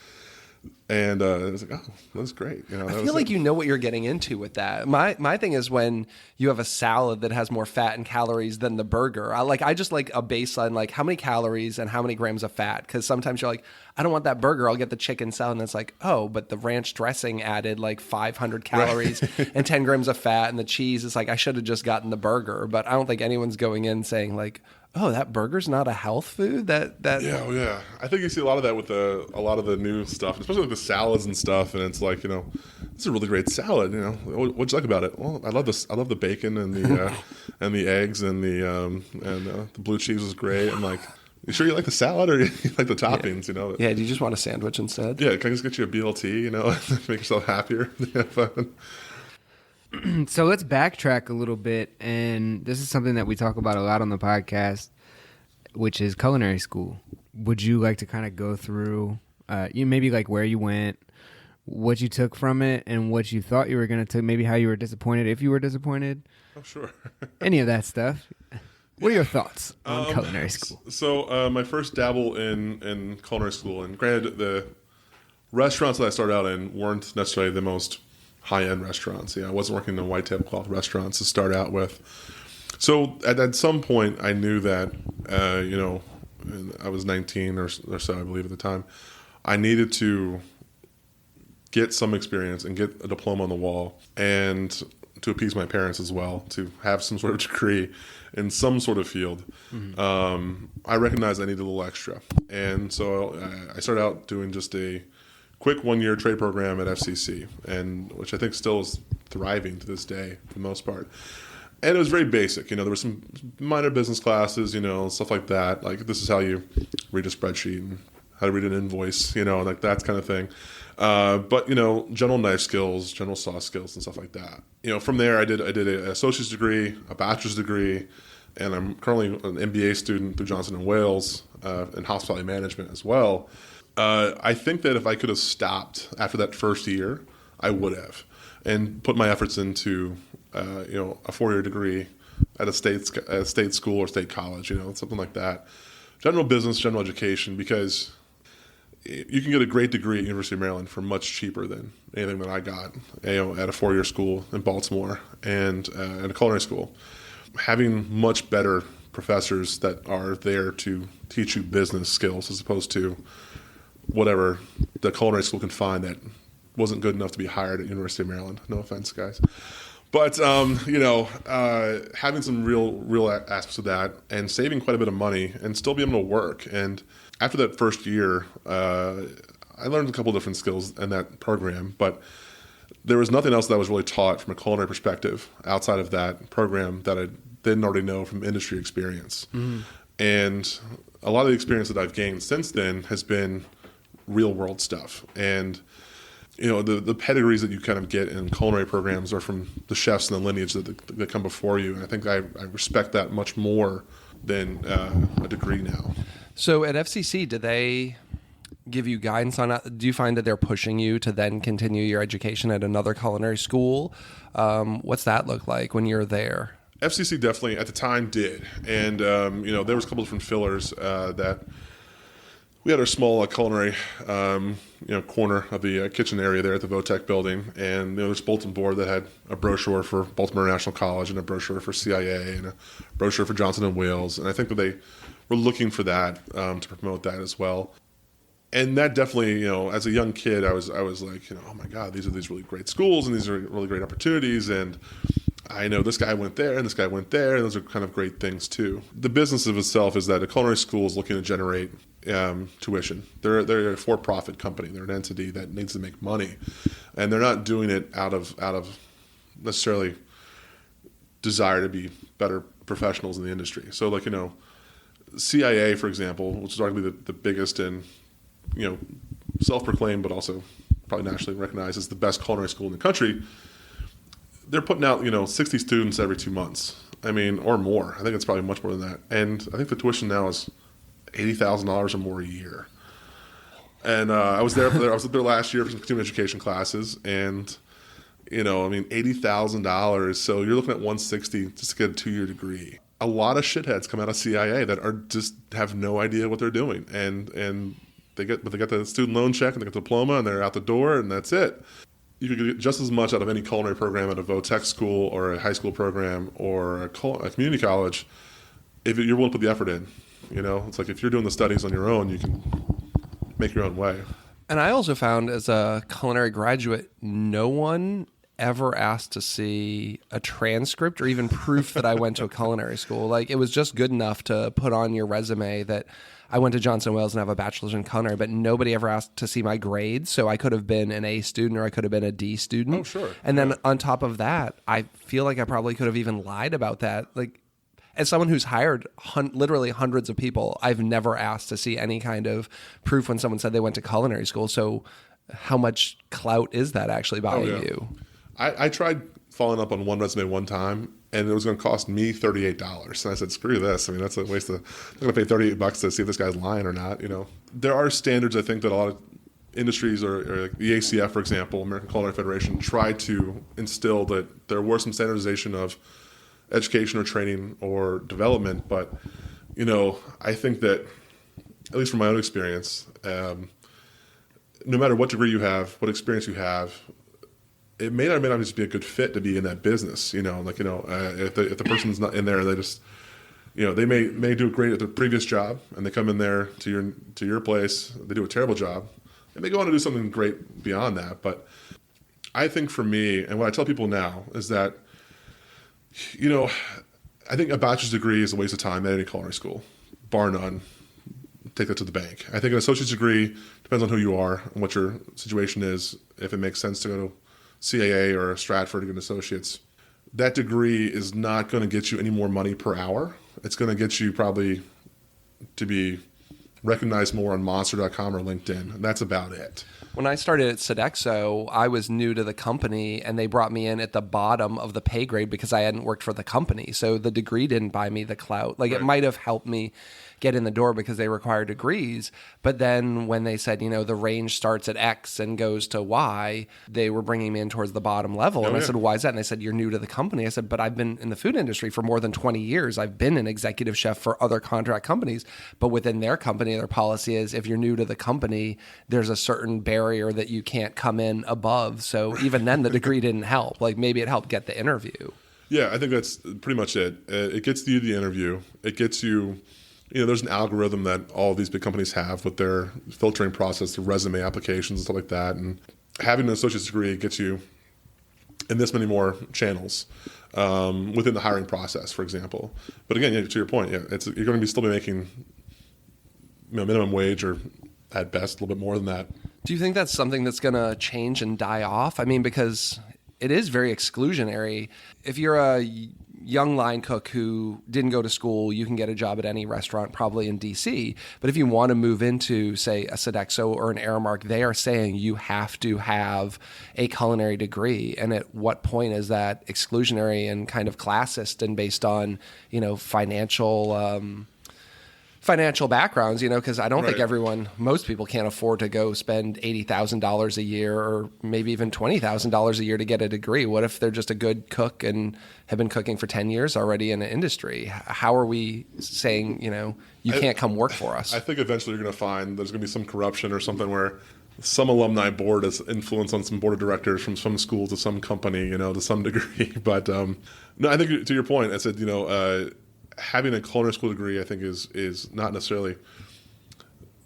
And I was like, oh, that's great. I feel like you know what you're getting into with that. My thing is when you have a salad that has more fat and calories than the burger. I just like a baseline, like how many calories and how many grams of fat. Because sometimes you're like, I don't want that burger. I'll get the chicken salad. And it's like, oh, but the ranch dressing added like 500 calories and 10 grams of fat. And the cheese is like, I should have just gotten the burger. But I don't think anyone's going in saying like, oh, that burger's not a health food. Yeah. I think you see a lot of that with a lot of the new stuff, especially like the salads and stuff. And it's like, it's a really great salad. What'd you like about it? Well, I love this. I love the bacon and the and the eggs and the blue cheese was great. I'm like, you sure you like the salad or you like the toppings? Yeah. Do you just want a sandwich instead? Yeah. Can I just get you a BLT? Make yourself happier. So let's backtrack a little bit, and this is something that we talk about a lot on the podcast, which is culinary school. Would you like to kind of go through, maybe like where you went, what you took from it, and what you thought you were going to take, maybe how you were disappointed, if you were disappointed? Oh, sure. Any of that stuff. What are your thoughts on culinary school? So my first dabble in culinary school, and granted, the restaurants that I started out in weren't necessarily the most high-end restaurants. I wasn't working in white tablecloth restaurants to start out with. So at some point, I knew that, I was 19 or so, I believe, at the time. I needed to get some experience and get a diploma on the wall, and to appease my parents as well, to have some sort of degree in some sort of field. Mm-hmm. I recognized I needed a little extra. And so I started out doing just a quick 1-year trade program at FCC, and which I think still is thriving to this day for the most part. And it was very basic. There were some minor business classes, stuff like that. Like, this is how you read a spreadsheet and how to read an invoice, like that kind of thing. But, general knife skills, general sauce skills and stuff like that. From there, I did an associate's degree, a bachelor's degree, and I'm currently an MBA student through Johnson & Wales in hospitality management as well. I think that if I could have stopped after that first year, I would have, and put my efforts into, a 4-year degree at a state school or state college, something like that. General business, general education, because you can get a great degree at University of Maryland for much cheaper than anything that I got, at a 4-year school in Baltimore and at a culinary school. Having much better professors that are there to teach you business skills as opposed to whatever the culinary school can find that wasn't good enough to be hired at University of Maryland. No offense, guys. But, having some real aspects of that and saving quite a bit of money and still being able to work. And after that first year, I learned a couple different skills in that program, but there was nothing else that was really taught from a culinary perspective outside of that program that I didn't already know from industry experience. Mm-hmm. And a lot of the experience that I've gained since then has been real world stuff. And, the pedigrees that you kind of get in culinary programs are from the chefs and the lineage that come before you. And I think I respect that much more than a degree now. So at FCC, do they give you guidance on that? Do you find that they're pushing you to then continue your education at another culinary school? What's that look like when you're there? FCC definitely at the time did. And, there was a couple different fillers that we had our small culinary, corner of the kitchen area there at the Votech building. And there's a bulletin board that had a brochure for Baltimore National College and a brochure for CIA and a brochure for Johnson & Wales. And I think that they were looking for that to promote that as well. And that definitely, as a young kid, I was like, oh my God, these are these really great schools and these are really great opportunities. And I know this guy went there and this guy went there, and those are kind of great things too. The business of itself is that a culinary school is looking to generate tuition. They're a for-profit company. They're an entity that needs to make money, and they're not doing it out of necessarily desire to be better professionals in the industry. So, CIA, for example, which is arguably the biggest and self-proclaimed, but also probably nationally recognized as the best culinary school in the country. They're putting out, 60 students every 2 months. Or more. I think it's probably much more than that. And I think the tuition now is $80,000 or more a year. And I was up there last year for some continuing education classes, and $80,000. So you're looking at $160 just to get a 2-year degree. A lot of shitheads come out of CIA that are just have no idea what they're doing, and They get the student loan check and they get the diploma and they're out the door and that's it. You could get just as much out of any culinary program at a vo-tech school or a high school program or a community college if you're willing to put the effort in. It's like if you're doing the studies on your own, you can make your own way. And I also found as a culinary graduate, no one ever asked to see a transcript or even proof that I went to a culinary school. Like, it was just good enough to put on your resume that I went to Johnson Wales and have a bachelor's in culinary, but nobody ever asked to see my grades. So I could have been an A student or I could have been a D student. Oh, sure. And then on top of that, I feel like I probably could have even lied about that. Like, as someone who's hired literally hundreds of people, I've never asked to see any kind of proof when someone said they went to culinary school. So how much clout is that actually buying you? I tried following up on one resume one time, and it was going to cost me $38. And I said, screw this. I mean, that's a waste of... I'm going to pay $38 to see if this guy's lying or not, There are standards, I think, that a lot of industries or like the ACF, for example, American Culinary Federation, tried to instill that there were some standardization of education or training or development. But, I think that, at least from my own experience, no matter what degree you have, what experience you have, it may or may not just be a good fit to be in that business. If the person's not in there, they just, they may do great at their previous job, and they come in there to your place, they do a terrible job, and they go on to do something great beyond that. But I think for me, and what I tell people now is that, I think a bachelor's degree is a waste of time at any culinary school, bar none. Take that to the bank. I think an associate's degree depends on who you are and what your situation is. If it makes sense to go to CAA or Stratford to get an associate's, that degree is not going to get you any more money per hour. It's going to get you probably to be recognized more on Monster.com or LinkedIn. And that's about it. When I started at Sodexo, I was new to the company, and they brought me in at the bottom of the pay grade because I hadn't worked for the company. So the degree didn't buy me the clout. Like, It might have helped me get in the door because they require degrees. But then when they said, the range starts at X and goes to Y, they were bringing me in towards the bottom level. And I said, why is that? And they said, you're new to the company. I said, but I've been in the food industry for more than 20 years. I've been an executive chef for other contract companies. But within their company, their policy is if you're new to the company, there's a certain barrier that you can't come in above. So even then, the degree didn't help. Like, maybe it helped get the interview. Yeah, I think that's pretty much it. It gets you the interview. It gets you... there's an algorithm that all of these big companies have with their filtering process, the resume applications and stuff like that. And having an associate's degree gets you in this many more channels within the hiring process, for example. But again, to your point, you're going to still be making minimum wage or at best a little bit more than that. Do you think that's something that's going to change and die off? I mean, because it is very exclusionary. If you're a young line cook who didn't go to school, you can get a job at any restaurant, probably in DC. But if you want to move into, say, a Sodexo or an Aramark, they are saying you have to have a culinary degree. And at what point is that exclusionary and kind of classist and based on, financial backgrounds, because I don't think most people can't afford to go spend $80,000 a year or maybe even $20,000 a year to get a degree. What if they're just a good cook and have been cooking for 10 years already in an industry? How are we saying, you can't come work for us? I think eventually you're going to find there's going to be some corruption or something where some alumni board has influence on some board of directors from some school to some company, to some degree. But no, I think to your point, I said, having a culinary school degree, I think, is not necessarily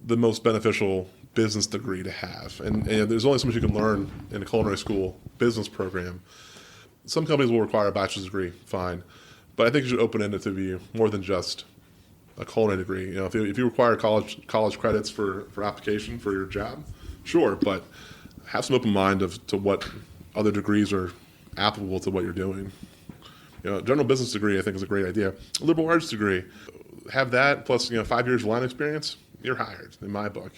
the most beneficial business degree to have. And there's only so much you can learn in a culinary school business program. Some companies will require a bachelor's degree, fine. But I think you should open it to be more than just a culinary degree. If you require college credits for application for your job, sure. But have some open mind to what other degrees are applicable to what you're doing. General business degree, I think, is a great idea. A liberal arts degree, have that plus 5 years of line experience, you're hired in my book.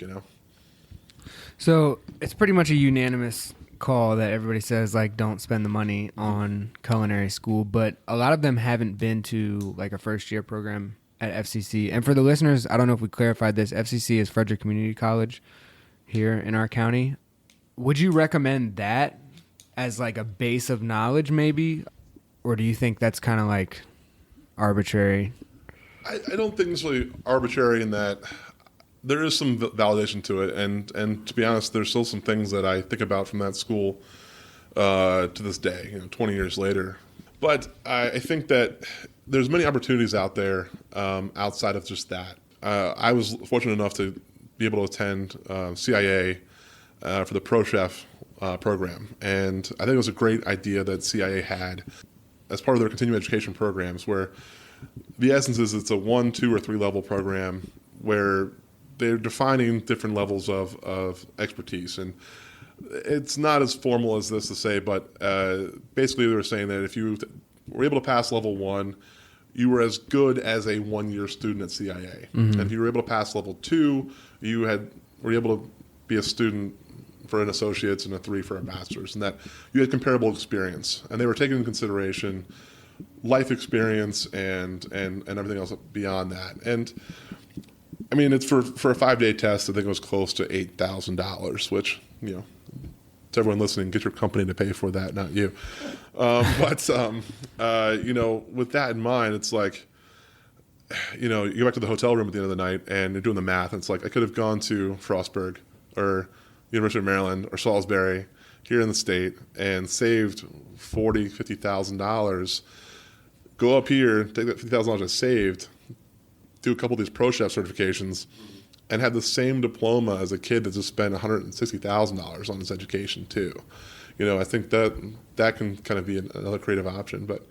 So it's pretty much a unanimous call that everybody says don't spend the money on culinary school, but a lot of them haven't been to a first year program at FCC. And for the listeners, I don't know if we clarified this. FCC is Frederick Community College here in our county. Would you recommend that as a base of knowledge, maybe? Or do you think that's kind of arbitrary? I don't think it's really arbitrary in that there is some validation to it, and to be honest, there's still some things that I think about from that school to this day, 20 years later. But I think that there's many opportunities out there outside of just that. I was fortunate enough to be able to attend CIA for the Pro Chef program, and I think it was a great idea that CIA had as part of their continuing education programs, where the essence is it's a 1, 2, or 3 level program where they're defining different levels of expertise. And it's not as formal as this to say, but basically they were saying that if you were able to pass level 1, you were as good as a 1-year student at CIA. Mm-hmm. And if you were able to pass level 2, you were able to be a student for an associate's and a 3 for a master's, and that you had comparable experience. And they were taking into consideration life experience and everything else beyond that. And I mean, it's for a 5-day test. I think it was close to $8,000, which, to everyone listening, get your company to pay for that, not you. But with that in mind, it's like, you go back to the hotel room at the end of the night and you're doing the math. And it's like, I could have gone to Frostburg or University of Maryland or Salisbury here in the state and saved $40,000, $50,000. Go up here, take that $50,000 I saved, do a couple of these Pro Chef certifications, and have the same diploma as a kid that just spent $160,000 on his education too. I think that can kind of be another creative option. But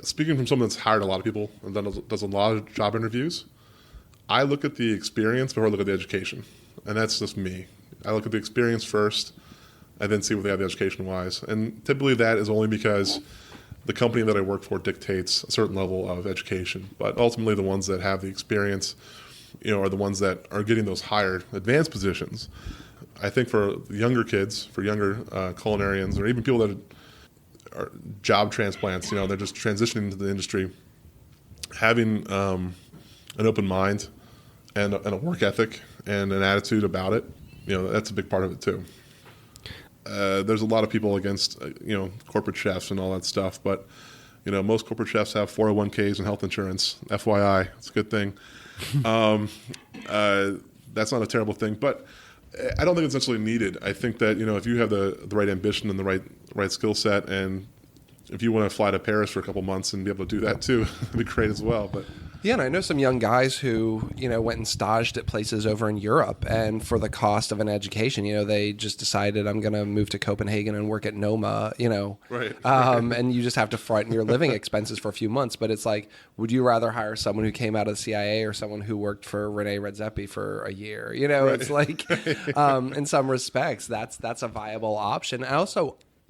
speaking from someone that's hired a lot of people and does a lot of job interviews, I look at the experience before I look at the education, and that's just me. I look at the experience first, and then see what they have education-wise. And typically that is only because the company that I work for dictates a certain level of education. But ultimately the ones that have the experience, are the ones that are getting those higher advanced positions. I think for younger kids, for younger culinarians, or even people that are job transplants, they're just transitioning into the industry, having an open mind and a work ethic and an attitude about it, that's a big part of it too. There's a lot of people against, corporate chefs and all that stuff, but, most corporate chefs have 401ks and health insurance. FYI, it's a good thing. That's not a terrible thing, but I don't think it's necessarily needed. I think that, if you have the right ambition and the right skill set, and if you want to fly to Paris for a couple months and be able to do that too, it'd be great as well. But yeah, and I know some young guys who, went and staged at places over in Europe, and for the cost of an education, they just decided, I'm going to move to Copenhagen and work at Noma, Right. And you just have to front your living expenses for a few months. But it's like, would you rather hire someone who came out of the CIA or someone who worked for Rene Redzepi for a year? Right. It's like, in some respects, that's a viable option.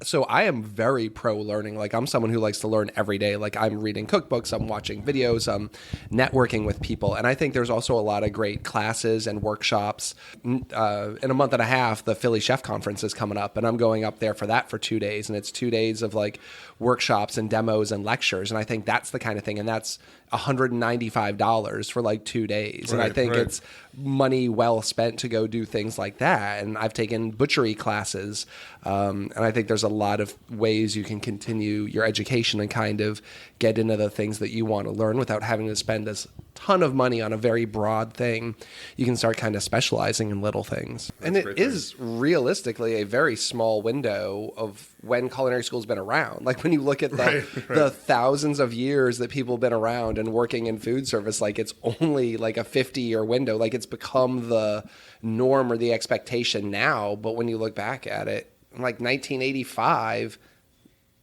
So I am very pro learning. Like, I'm someone who likes to learn every day. Like, I'm reading cookbooks, I'm watching videos, I'm networking with people. And I think there's also a lot of great classes and workshops. In a month and a half, the Philly Chef Conference is coming up, and I'm going up there for that for 2 days. And it's 2 days of like workshops and demos and lectures. And I think that's the kind of thing. And that's $195 for like 2 days. And I think it's money well spent to go do things like that. And I've taken butchery classes. And I think there's a lot of ways you can continue your education and kind of get into the things that you want to learn without having to spend a ton of money on a very broad thing. You can start kind of specializing in little things. And it is realistically a very small window of when culinary school's been around. Like, when you look at the thousands of years that people have been around and working in food service, like, it's only like a 50-year window. Like, it's become the norm or the expectation now. But when you look back at it, like 1985,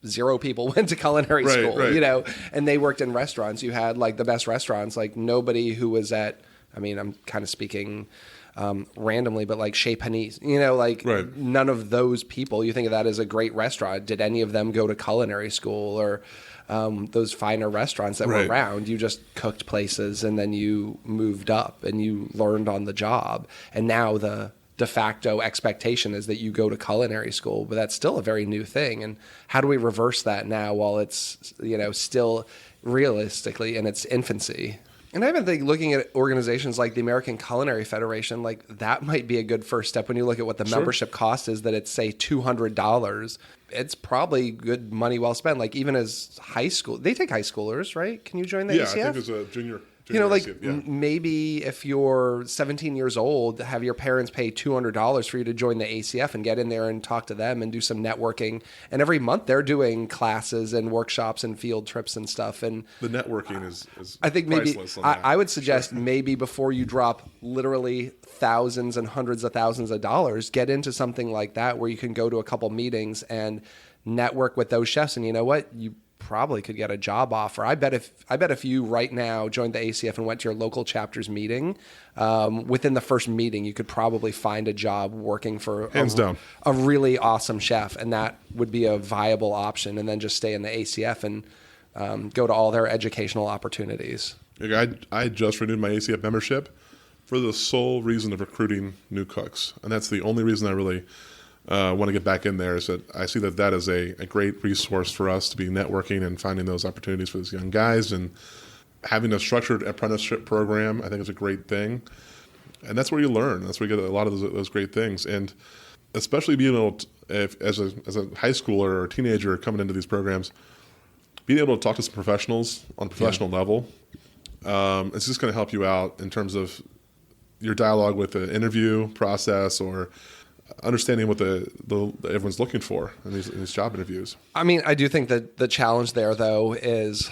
0 people went to culinary school, and they worked in restaurants. You had like the best restaurants, like nobody who was at, I'm kind of speaking randomly, but like Chez Panisse, none of those people, you think of that as a great restaurant. Did any of them go to culinary school or those finer restaurants that were around? You just cooked places and then you moved up and you learned on the job. And now the de facto expectation is that you go to culinary school, but that's still a very new thing. And how do we reverse that now while it's, still realistically in its infancy? And I even think looking at organizations like the American Culinary Federation, like that might be a good first step when you look at what the membership cost is, that it's say $200. It's probably good money well spent. Like, even as high school, they take high schoolers, right? Can you join the ACF? I think there's a junior like Yeah. maybe if you're 17 years old, have your parents pay $200 for you to join the ACF and get in there and talk to them and do some networking. And every month they're doing classes and workshops and field trips and stuff. And The networking is I think maybe priceless on that. I would suggest maybe before you drop literally thousands and hundreds of thousands of dollars, get into something like that where you can go to a couple meetings and network with those chefs. And you know what? You probably could get a job offer. I bet if you right now joined the ACF and went to your local chapter's meeting, within the first meeting, you could probably find a job working for Hands down. a really awesome chef, and that would be a viable option. And then just stay in the ACF and go to all their educational opportunities. I just renewed my ACF membership for the sole reason of recruiting new cooks, and that's the only reason I really want to get back in there. Is that I see that is a great resource for us to be networking and finding those opportunities for these young guys, and having a structured apprenticeship program I think is a great thing, and that's where you learn. That's where you get a lot of those great things, and especially being able to, as a high schooler or teenager coming into these programs, being able to talk to some professionals on a professional level, it's just going to help you out in terms of your dialogue with the interview process or understanding what the everyone's looking for in these job interviews. I mean, I do think that the challenge there, though, is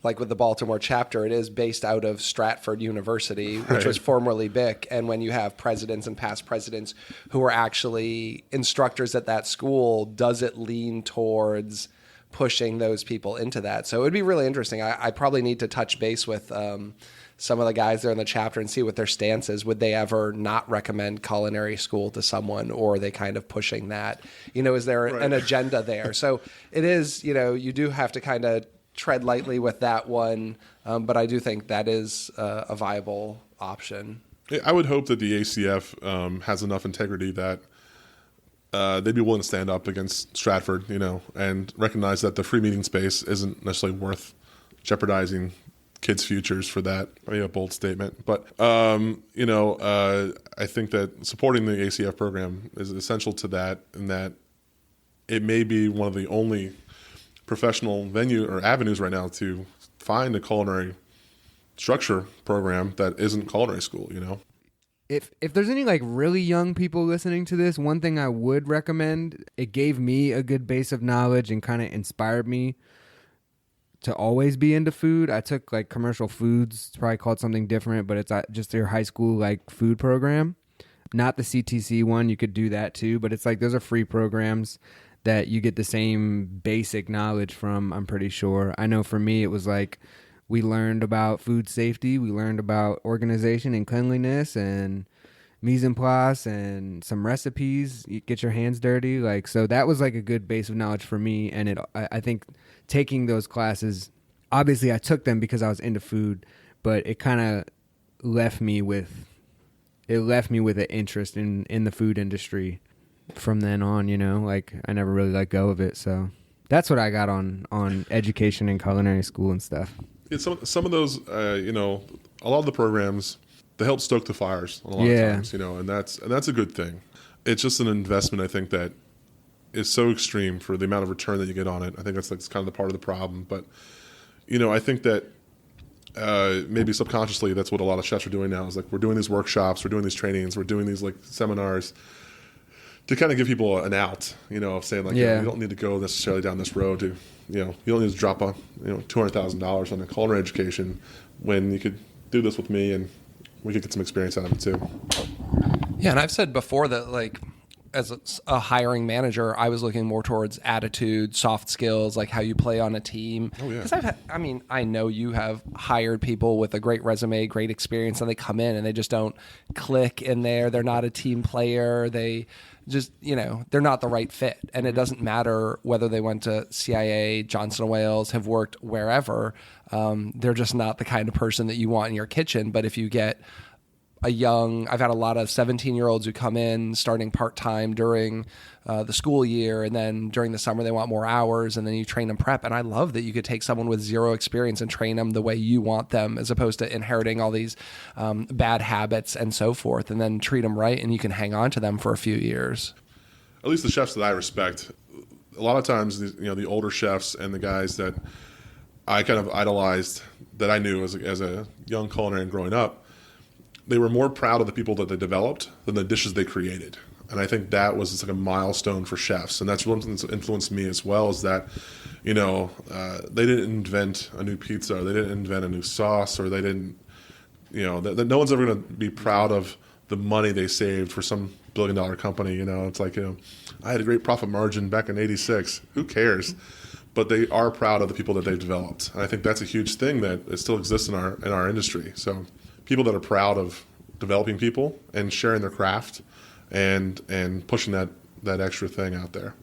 like with the Baltimore chapter, it is based out of Stratford University, which Right. was formerly BIC. And when you have presidents and past presidents who are actually instructors at that school, does it lean towards pushing those people into that? So it would be really interesting. I probably need to touch base with some of the guys there in the chapter and see what their stance is. Would they ever not recommend culinary school to someone, or are they kind of pushing that? Is there an agenda there? So it is, you do have to kind of tread lightly with that one, but I do think that is a viable option. I would hope that the ACF has enough integrity that they'd be willing to stand up against Stratford, and recognize that the free meeting space isn't necessarily worth jeopardizing kids' futures for that. Maybe a bold statement, but I think that supporting the ACF program is essential to that, and that it may be one of the only professional venue or avenues right now to find a culinary structure program that isn't culinary school. If there's any like really young people listening to this, one thing I would recommend, it gave me a good base of knowledge and kind of inspired me to always be into food. I took like commercial foods. It's probably called something different, but it's just your high school like food program, not the CTC one. You could do that too, but it's like those are free programs that you get the same basic knowledge from, I'm pretty sure. I know for me it was like we learned about food safety, we learned about organization and cleanliness and mise en place and some recipes. You get your hands dirty, so that was like a good base of knowledge for me. And I think taking those classes, obviously I took them because I was into food, but it kind of left me with an interest in the food industry from then on. I never really let go of it. So that's what I got on education and culinary school and stuff. It's some of those, a lot of the programs, they help stoke the fires a lot of times, and that's a good thing. It's just an investment, I think, that is so extreme for the amount of return that you get on it. I think that's kind of the part of the problem. But, I think that maybe subconsciously that's what a lot of chefs are doing now is like we're doing these workshops, we're doing these trainings, we're doing these like seminars to kind of give people an out, of saying like, you don't need to go necessarily down this road to, you don't need to drop $200,000 on a culinary education when you could do this with me and we could get some experience out of it too. Yeah, and I've said before that as a hiring manager, I was looking more towards attitude, soft skills, like how you play on a team. Oh, yeah. Because I know you have hired people with a great resume, great experience, and they come in and they just don't click in there. They're not a team player. They just, they're not the right fit. And it doesn't matter whether they went to CIA, Johnson & Wales, have worked wherever. They're just not the kind of person that you want in your kitchen. But if you get I've had a lot of 17-year-olds who come in starting part-time during the school year, and then during the summer they want more hours, and then you train them prep. And I love that you could take someone with zero experience and train them the way you want them, as opposed to inheriting all these bad habits and so forth, and then treat them right, and you can hang on to them for a few years. At least the chefs that I respect, a lot of times, the older chefs and the guys that I kind of idolized that I knew as a young culinarian growing up, they were more proud of the people that they developed than the dishes they created. And I think that was just like a milestone for chefs. And that's one thing that's influenced me as well, is that, they didn't invent a new pizza, or they didn't invent a new sauce, or they didn't, that no one's ever going to be proud of the money they saved for some billion-dollar company. It's like, I had a great profit margin back in '86. Who cares? But they are proud of the people that they've developed. And I think that's a huge thing that still exists in our industry. So people that are proud of developing people and sharing their craft and pushing that extra thing out there.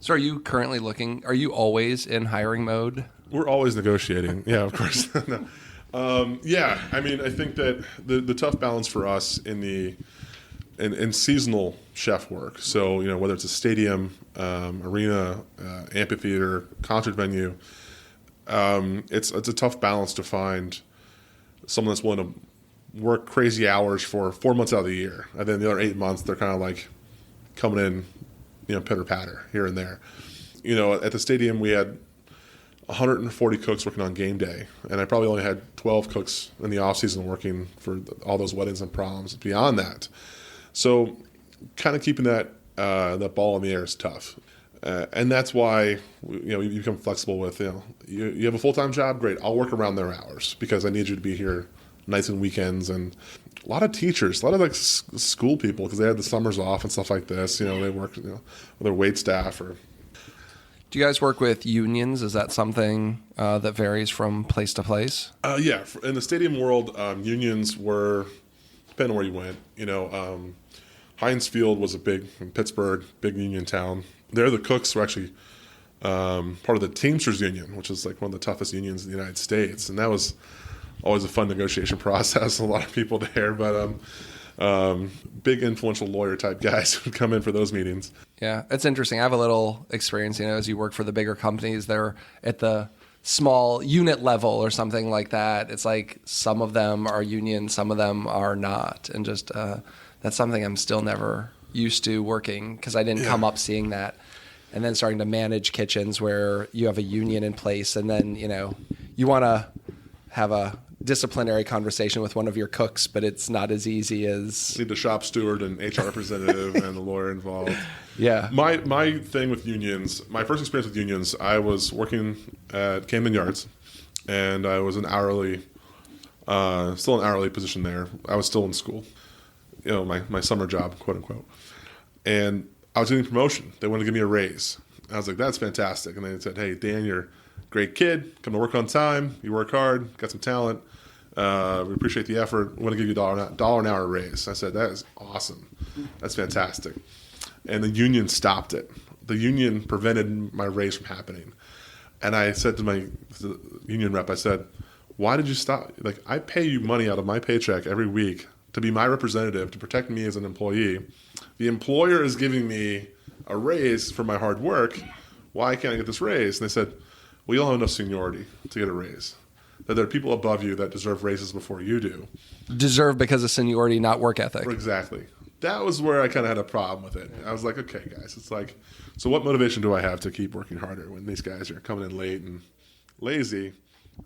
So are you currently are you always in hiring mode? We're always negotiating. Yeah, of course. No. I mean, I think that the tough balance for us in seasonal chef work, so, whether it's a stadium, arena, amphitheater, concert venue, it's a tough balance to find someone that's willing to work crazy hours for 4 months out of the year. And then the other 8 months, they're kind of like coming in, pitter patter here and there. At the stadium, we had 140 cooks working on game day, and I probably only had 12 cooks in the off season working for all those weddings and proms beyond that. So kind of keeping that ball in the air is tough. And that's why, you become flexible with, you have a full-time job, great, I'll work around their hours because I need you to be here nights and weekends. And a lot of teachers, a lot of like school people, because they had the summers off and stuff like this, they work, with their wait staff. Or Do you guys work with unions? Is that something that varies from place to place? Yeah, in the stadium world, unions were, depending on where you went, Heinz Field was in Pittsburgh, big union town. There, the cooks were actually part of the Teamsters Union, which is like one of the toughest unions in the United States. And that was always a fun negotiation process. A lot of people there, but big influential lawyer type guys would come in for those meetings. Yeah, it's interesting. I have a little experience, as you work for the bigger companies, they're at the small unit level or something like that. It's like some of them are union, some of them are not. And just that's something I'm still never used to working because I didn't come up seeing that. And then starting to manage kitchens where you have a union in place, and then, you want to have a disciplinary conversation with one of your cooks, but it's not as easy as... Need the shop steward and HR representative and the lawyer involved. Yeah. My thing with unions, my first experience with unions, I was working at Camden Yards, and I was still an hourly position there. I was still in school, my summer job, quote unquote. And I was getting a promotion. They wanted to give me a raise. I was like, that's fantastic. And they said, hey, Dan, you're a great kid. Come to work on time. You work hard. Got some talent. We appreciate the effort. We want to give you a $1 an hour raise. I said, that is awesome. That's fantastic. And the union stopped it. The union prevented my raise from happening. And I said to the union rep, I said, why did you stop? Like, I pay you money out of my paycheck every week to be my representative, to protect me as an employee. The employer is giving me a raise for my hard work. Why can't I get this raise? And they said, well, you don't have enough seniority to get a raise. That there are people above you that deserve raises before you do. Deserve because of seniority, not work ethic. Exactly. That was where I kind of had a problem with it. I was like, okay, guys, it's like, so what motivation do I have to keep working harder when these guys are coming in late and lazy?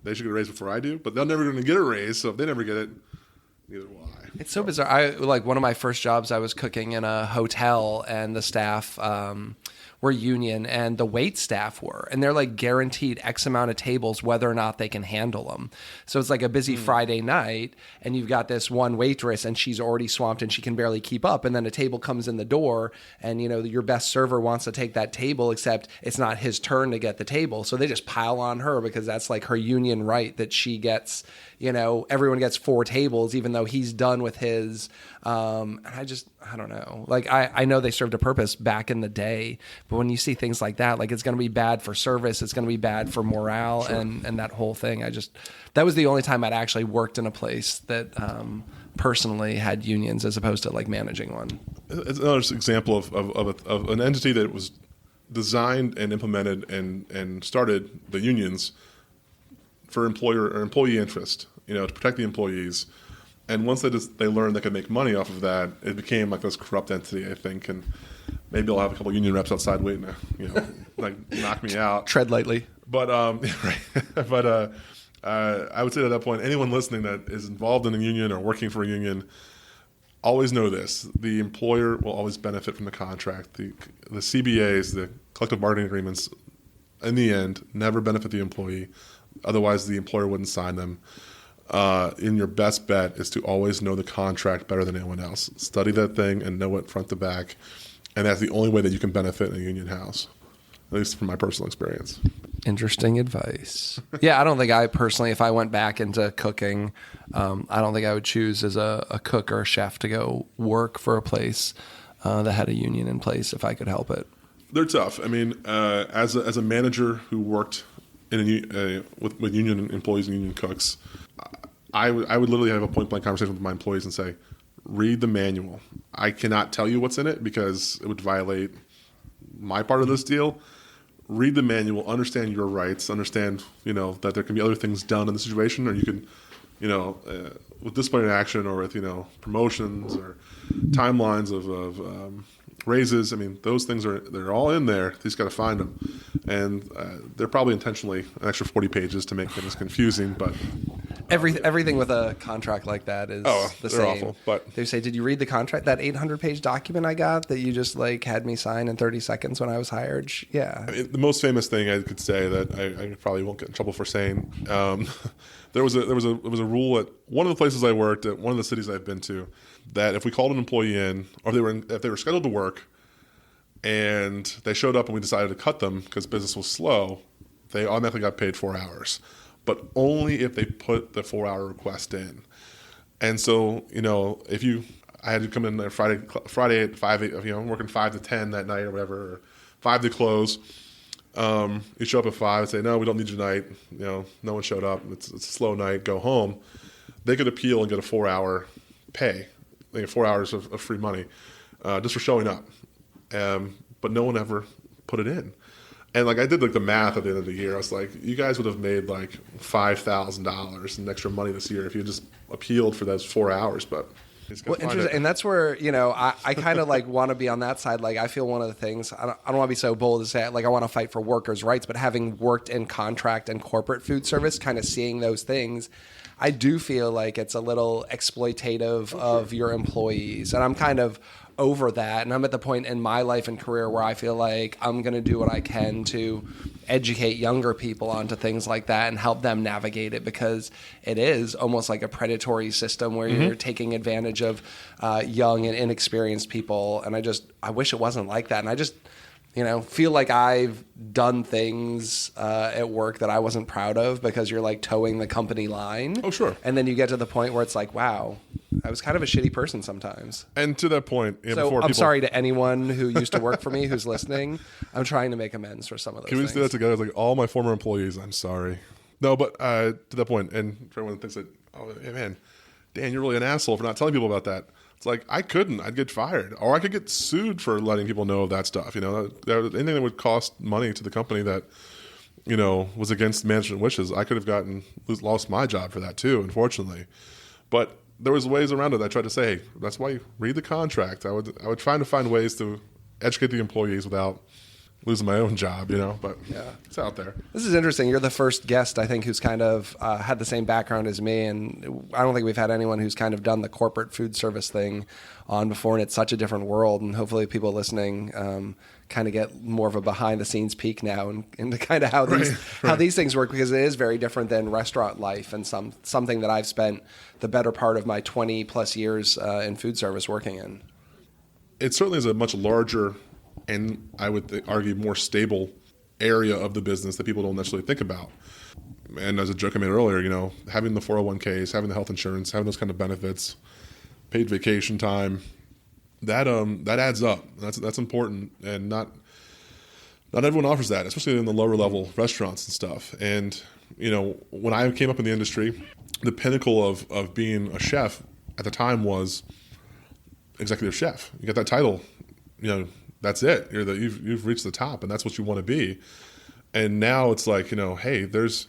They should get a raise before I do, but they're never going to get a raise, so if they never get it, neither will I. It's so bizarre. One of my first jobs, I was cooking in a hotel, and the staff were union, and the wait staff were, and they're like guaranteed X amount of tables whether or not they can handle them. So it's like a busy Friday night, and you've got this one waitress, and she's already swamped, and she can barely keep up. And then a table comes in the door, and your best server wants to take that table, except it's not his turn to get the table. So they just pile on her because that's like her union right that she gets. Everyone gets 4 tables, even though he's done with his. And I don't know. Like, I know they served a purpose back in the day, but when you see things like that, like, it's going to be bad for service, it's going to be bad for morale, sure. and that whole thing. That was the only time I'd actually worked in a place that personally had unions as opposed to like managing one. It's another example of an entity that was designed and implemented and started the unions for employer or employee interest, to protect the employees. And once they learned they could make money off of that, it became like this corrupt entity, I think. And maybe I'll have a couple union reps outside waiting to, like knock me out. Tread lightly. But right. But I would say at that point, anyone listening that is involved in a union or working for a union, always know this: the employer will always benefit from the contract. The CBAs, the collective bargaining agreements, in the end, never benefit the employee. Otherwise, the employer wouldn't sign them. In your best bet is to always know the contract better than anyone else. Study that thing and know it front to back. And that's the only way that you can benefit in a union house, at least from my personal experience. Interesting advice. Yeah, I don't think I personally, if I went back into cooking, I don't think I would choose as a cook or a chef to go work for a place that had a union in place if I could help it. They're tough. I mean, as a manager who worked in with union employees and union cooks, I would literally have a point-blank conversation with my employees and say, read the manual. I cannot tell you what's in it because it would violate my part of this deal. Read the manual, understand your rights, understand, that there can be other things done in the situation, or you can, with disciplinary action or with, promotions or timelines of raises. I mean, those things they're all in there. You just got to find them. And they're probably intentionally an extra 40 pages to make things confusing, but everything with a contract like that is the same. Awful, but they say, did you read the contract? That 800-page document I got that you just had me sign in 30 seconds when I was hired? Yeah. I mean, the most famous thing I could say that I probably won't get in trouble for saying, there was a rule at one of the places I worked at, one of the cities I've been to, that if we called an employee in, or if they were scheduled to work and they showed up and we decided to cut them because business was slow, they automatically got paid 4 hours, but only if they put the 4-hour request in. And so, I had to come in there Friday at 5, I'm working 5 to 10 that night or whatever, or 5 to close. You show up at 5 and say, no, we don't need you tonight. No one showed up. It's a slow night. Go home. They could appeal and get a 4-hour pay. They get 4 hours of free money just for showing up. But no one ever put it in. And I did the math at the end of the year. I was like, you guys would have made $5,000 in extra money this year if you just appealed for those 4 hours. But well, interesting, and that's where I kind of want to be on that side. I feel one of the things I don't want to be so bold to say I want to fight for workers' rights, but having worked in contract and corporate food service, kind of seeing those things, I do feel like it's a little exploitative of your employees, and I'm kind of over that, and I'm at the point in my life and career where I feel like I'm going to do what I can to educate younger people onto things like that and help them navigate it, because it is almost like a predatory system where you're taking advantage of young and inexperienced people, and I wish it wasn't like that, and I just feel like I've done things at work that I wasn't proud of because you're towing the company line. Oh, sure. And then you get to the point where it's wow, I was kind of a shitty person sometimes. And to that point, I'm sorry to anyone who used to work for me who's listening. I'm trying to make amends for some of those Can we things. just do that together? It's all my former employees, I'm sorry. No, but to that point, and for everyone that thinks that, oh, hey, man, Dan, you're really an asshole for not telling people about that. It's I'd get fired, or I could get sued for letting people know of that stuff. Anything that would cost money to the company that, was against management wishes, I could have lost my job for that too, unfortunately. But there was ways around it. I tried to say, hey, that's why you read the contract. I would try to find ways to educate the employees without losing my own job, but yeah, it's out there. This is interesting. You're the first guest, I think, who's kind of had the same background as me, and I don't think we've had anyone who's kind of done the corporate food service thing on before, and it's such a different world, and hopefully people listening kind of get more of a behind-the-scenes peek now into kind of how these things work, because it is very different than restaurant life, and something that I've spent the better part of my 20-plus years in food service working in. It certainly is a much larger and I would argue more stable area of the business that people don't necessarily think about. And as a joke I made earlier, having the 401ks, having the health insurance, having those kind of benefits, paid vacation time, that adds up. That's important, and not everyone offers that, especially in the lower level restaurants and stuff. And when I came up in the industry, the pinnacle of being a chef at the time was executive chef. You get that title, that's it. You've reached the top, and that's what you want to be. And now it's hey, there's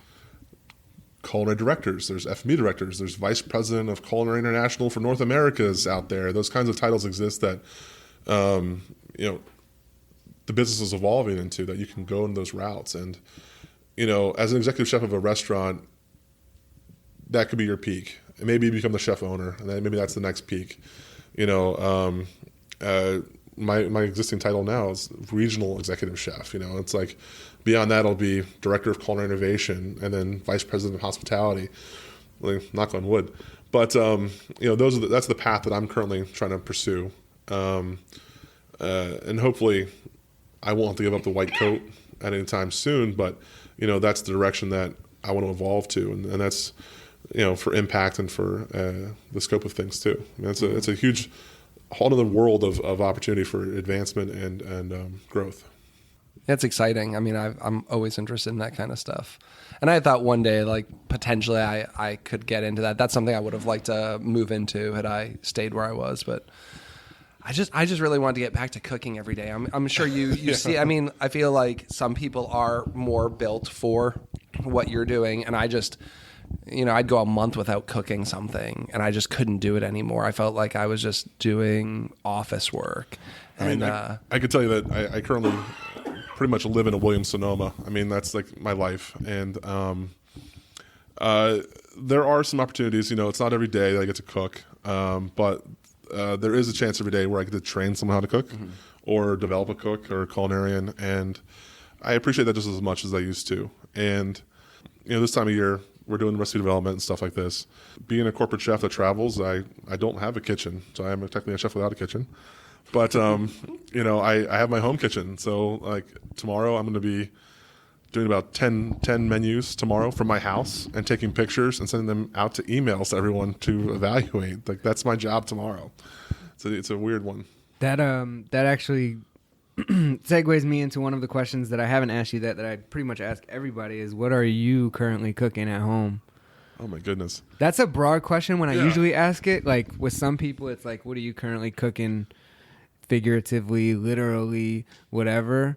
culinary directors, there's FME directors, there's vice president of Culinary International for North Americas out there. Those kinds of titles exist that, the business is evolving into, that you can go in those routes. And, as an executive chef of a restaurant, that could be your peak. And maybe you become the chef owner, and then maybe that's the next peak. My existing title now is regional executive chef. It's like beyond that, I'll be director of culinary innovation and then vice president of hospitality. Well, knock on wood. But that's the path that I'm currently trying to pursue. And hopefully, I won't have to give up the white coat at any time soon. But that's the direction that I want to evolve to, and that's for impact and for the scope of things too. It's a huge whole other world of opportunity for advancement and growth. That's exciting. I mean, I'm always interested in that kind of stuff. And I thought one day, like, potentially I could get into that. That's something I would have liked to move into had I stayed where I was. But I just really wanted to get back to cooking every day. I'm sure you see, I mean, I feel like some people are more built for what you're doing. And I just, I'd go a month without cooking something and I just couldn't do it anymore. I felt like I was just doing office work. And I could tell you that I currently pretty much live in a Williams-Sonoma. I mean, that's like my life. And there are some opportunities. It's not every day that I get to cook, but there is a chance every day where I get to train someone how to cook or develop a cook or a culinarian. And I appreciate that just as much as I used to. And, this time of year, we're doing recipe development and stuff like this. Being a corporate chef that travels, I don't have a kitchen. So I am technically a chef without a kitchen. But, I have my home kitchen. So, like, tomorrow I'm going to be doing about 10 menus tomorrow from my house and taking pictures and sending them out to emails to everyone to evaluate. Like, that's my job tomorrow. So it's a weird one. That actually segues me into one of the questions that I haven't asked you that I pretty much ask everybody is, what are you currently cooking at home? Oh, my goodness. That's a broad question when I usually ask it. Like, with some people, it's like, what are you currently cooking? Figuratively, literally, whatever.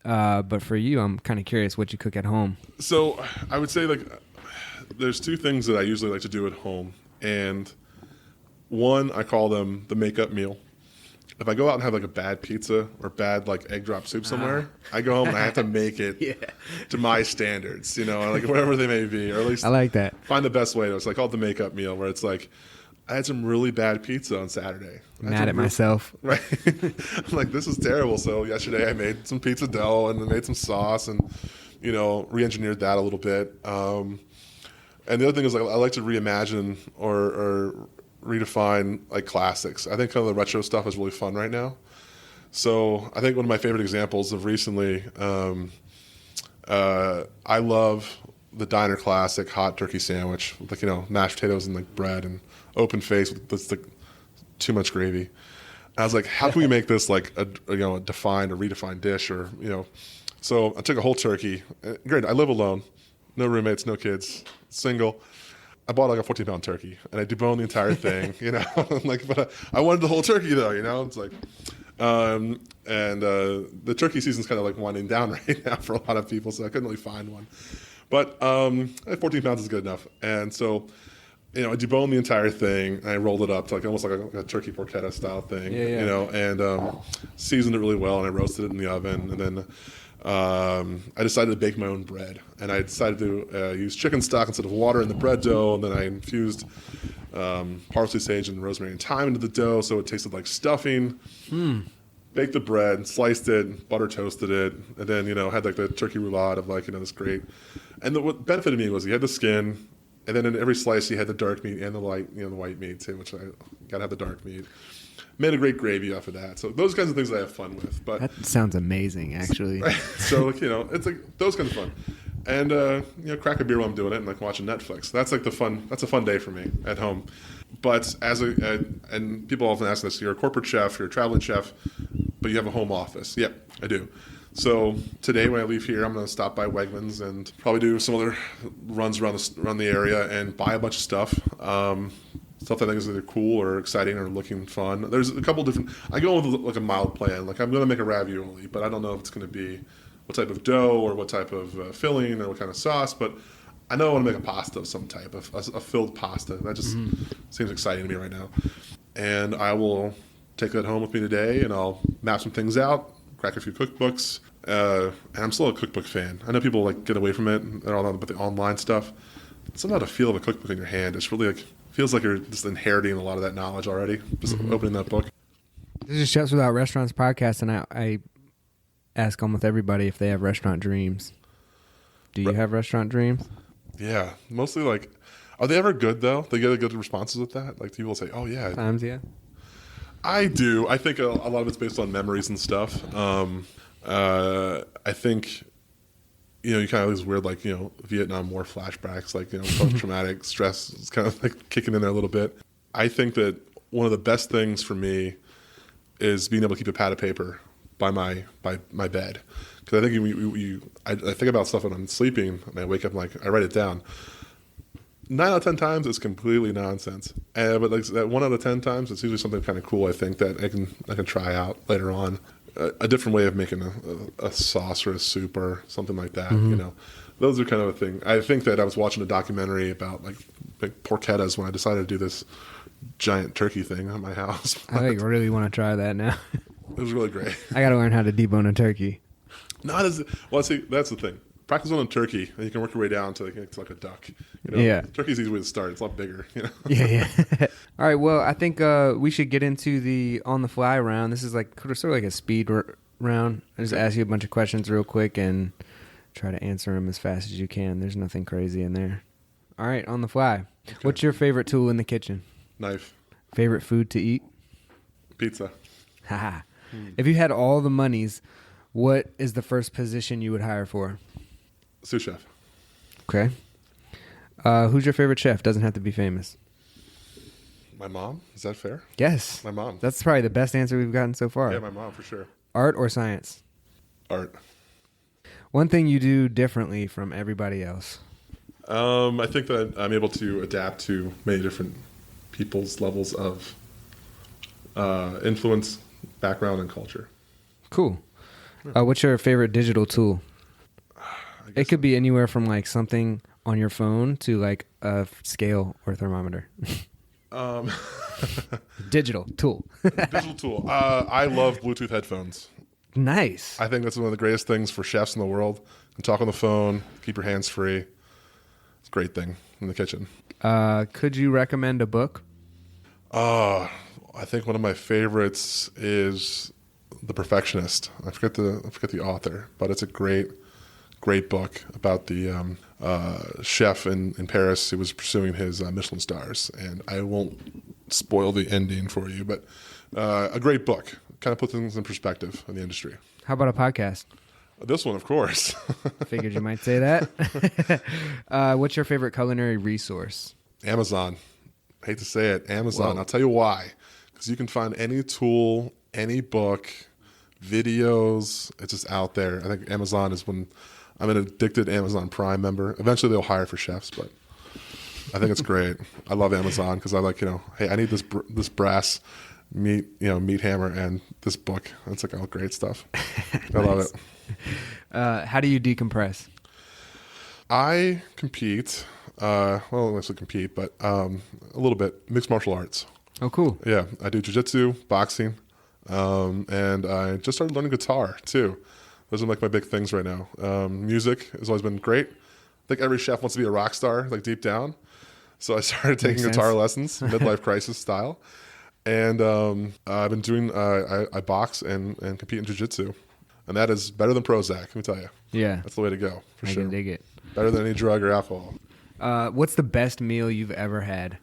But for you, I'm kind of curious what you cook at home. So I would say, like, there's two things that I usually like to do at home. And one, I call them the makeup meal. If I go out and have like a bad pizza or bad like egg drop soup somewhere, I go home and I have to make it to my standards, like whatever they may be, or at least I like that. Find the best way to. It's like called the makeup meal, where it's like, I had some really bad pizza on Saturday. Mad at myself. Right. I'm like, this is terrible. So yesterday I made some pizza dough and then made some sauce and, re-engineered that a little bit. And the other thing is, like, I like to reimagine or redefine like classics. I think kind of the retro stuff is really fun right now. So I think one of my favorite examples of recently, I love the diner classic hot turkey sandwich with, like, mashed potatoes and like bread and open face with like too much gravy. I was like, how can we make this like a defined or redefined dish, or So I took a whole turkey. Great, I live alone, no roommates, no kids, single. I bought like a 14-pound turkey and I deboned the entire thing, like, but I wanted the whole turkey though, It's like, the turkey season's kind of like winding down right now for a lot of people, so I couldn't really find one. But 14 pounds is good enough, and so. I deboned the entire thing, and I rolled it up to like almost like a turkey porchetta style thing, and seasoned it really well, and I roasted it in the oven, and then I decided to bake my own bread, and I decided to use chicken stock instead of water in the bread dough, and then I infused parsley, sage, and rosemary and thyme into the dough, so it tasted like stuffing. Baked the bread, sliced it, butter toasted it, and then had like the turkey roulade of like this great. And what benefited me was you had the skin. And then in every slice, you had the dark meat and the white meat too, which I gotta have the dark meat. Made a great gravy off of that. So those kinds of things I have fun with. But that sounds amazing, actually. So like, it's like those kinds of fun, and crack a beer while I'm doing it and like watching Netflix. That's like that's a fun day for me at home. But and people often ask this: you're a corporate chef, you're a traveling chef, but you have a home office. Yep, I do. So today when I leave here, I'm going to stop by Wegmans and probably do some other runs around the area and buy a bunch of stuff. Stuff that I think is either cool or exciting or looking fun. There's a couple different. I go with like a mild plan. Like I'm going to make a ravioli, but I don't know if it's going to be what type of dough or what type of filling or what kind of sauce. But I know I want to make a pasta of some type, a filled pasta. That just seems exciting to me right now. And I will take that home with me today, and I'll map some things out. Crack a few cookbooks, And I'm still a cookbook fan. I know people like get away from it and all that, but the online stuff, it's about the feel of a cookbook in your hand. It's really like feels like you're just inheriting a lot of that knowledge already. Just opening that book. This is Chefs Without Restaurants podcast, and I ask almost everybody if they have restaurant dreams. Do you have restaurant dreams? Yeah, mostly like, are they ever good though? They get good responses with that. Like people say, "Oh yeah." Times, yeah. I do. I think a lot of it's based on memories and stuff. I think, you kind of have these weird, like, Vietnam War flashbacks, like, post-traumatic stress is kind of like kicking in there a little bit. I think that one of the best things for me is being able to keep a pad of paper by my bed. Because I think I think about stuff when I'm sleeping and I wake up and I write it down. 9 out of 10 times it's completely nonsense, but like that 1 out of 10 times it's usually something kind of cool. I think that I can try out later on, a different way of making a sauce or a soup or something like that. Those are kind of a thing. I think that I was watching a documentary about like porchettas when I decided to do this giant turkey thing at my house. I really want to try that now. It was really great. I got to learn how to debone a turkey. See, that's the thing. Practice on a turkey, and you can work your way down to like a duck. Yeah. Turkey's easy way to start. It's a lot bigger. Yeah. All right. Well, I think we should get into the on the fly round. This is like sort of like a speed round. I just ask you a bunch of questions real quick and try to answer them as fast as you can. There's nothing crazy in there. All right, on the fly. Okay. What's your favorite tool in the kitchen? Knife. Favorite food to eat? Pizza. Haha. If you had all the monies, what is the first position you would hire for? Sous chef. Okay. Who's your favorite chef? Doesn't have to be famous. My mom. Is that fair? Yes. My mom. That's probably the best answer we've gotten so far. Yeah, my mom for sure. Art or science? Art. One thing you do differently from everybody else? I think that I'm able to adapt to many different people's levels of influence, background, and culture. Cool. What's your favorite digital tool? It could be anywhere from like something on your phone to like a scale or thermometer. Digital tool. Digital tool. I love Bluetooth headphones. Nice. I think that's one of the greatest things for chefs in the world. You can talk on the phone, keep your hands free. It's a great thing in the kitchen. Could you recommend a book? I think one of my favorites is The Perfectionist. I forget the author, but it's a great book about the chef in Paris who was pursuing his Michelin stars. And I won't spoil the ending for you, but a great book. Kind of puts things in perspective in the industry. How about a podcast? This one, of course. Figured you might say that. What's your favorite culinary resource? Amazon. I hate to say it, Amazon. Whoa. I'll tell you why. Because you can find any tool, any book, videos. It's just out there. I think Amazon is when I'm an addicted Amazon Prime member. Eventually they'll hire for chefs, but I think it's great. I love Amazon because I like, hey, I need this brass meat hammer and this book. It's like all great stuff. Nice. I love it. How do you decompress? I compete. Well, unless I compete, but a little bit mixed martial arts. Oh, cool. Yeah, I do jiu-jitsu, boxing, and I just started learning guitar too. Those are like my big things right now. Music has always been great. I think every chef wants to be a rock star, like deep down. So I started taking guitar lessons, midlife crisis style. And I've been doing, I box and compete in jiu-jitsu. And that is better than Prozac, let me tell you. Yeah. That's the way to go, for sure. I can dig it. Better than any drug or alcohol. What's the best meal you've ever had?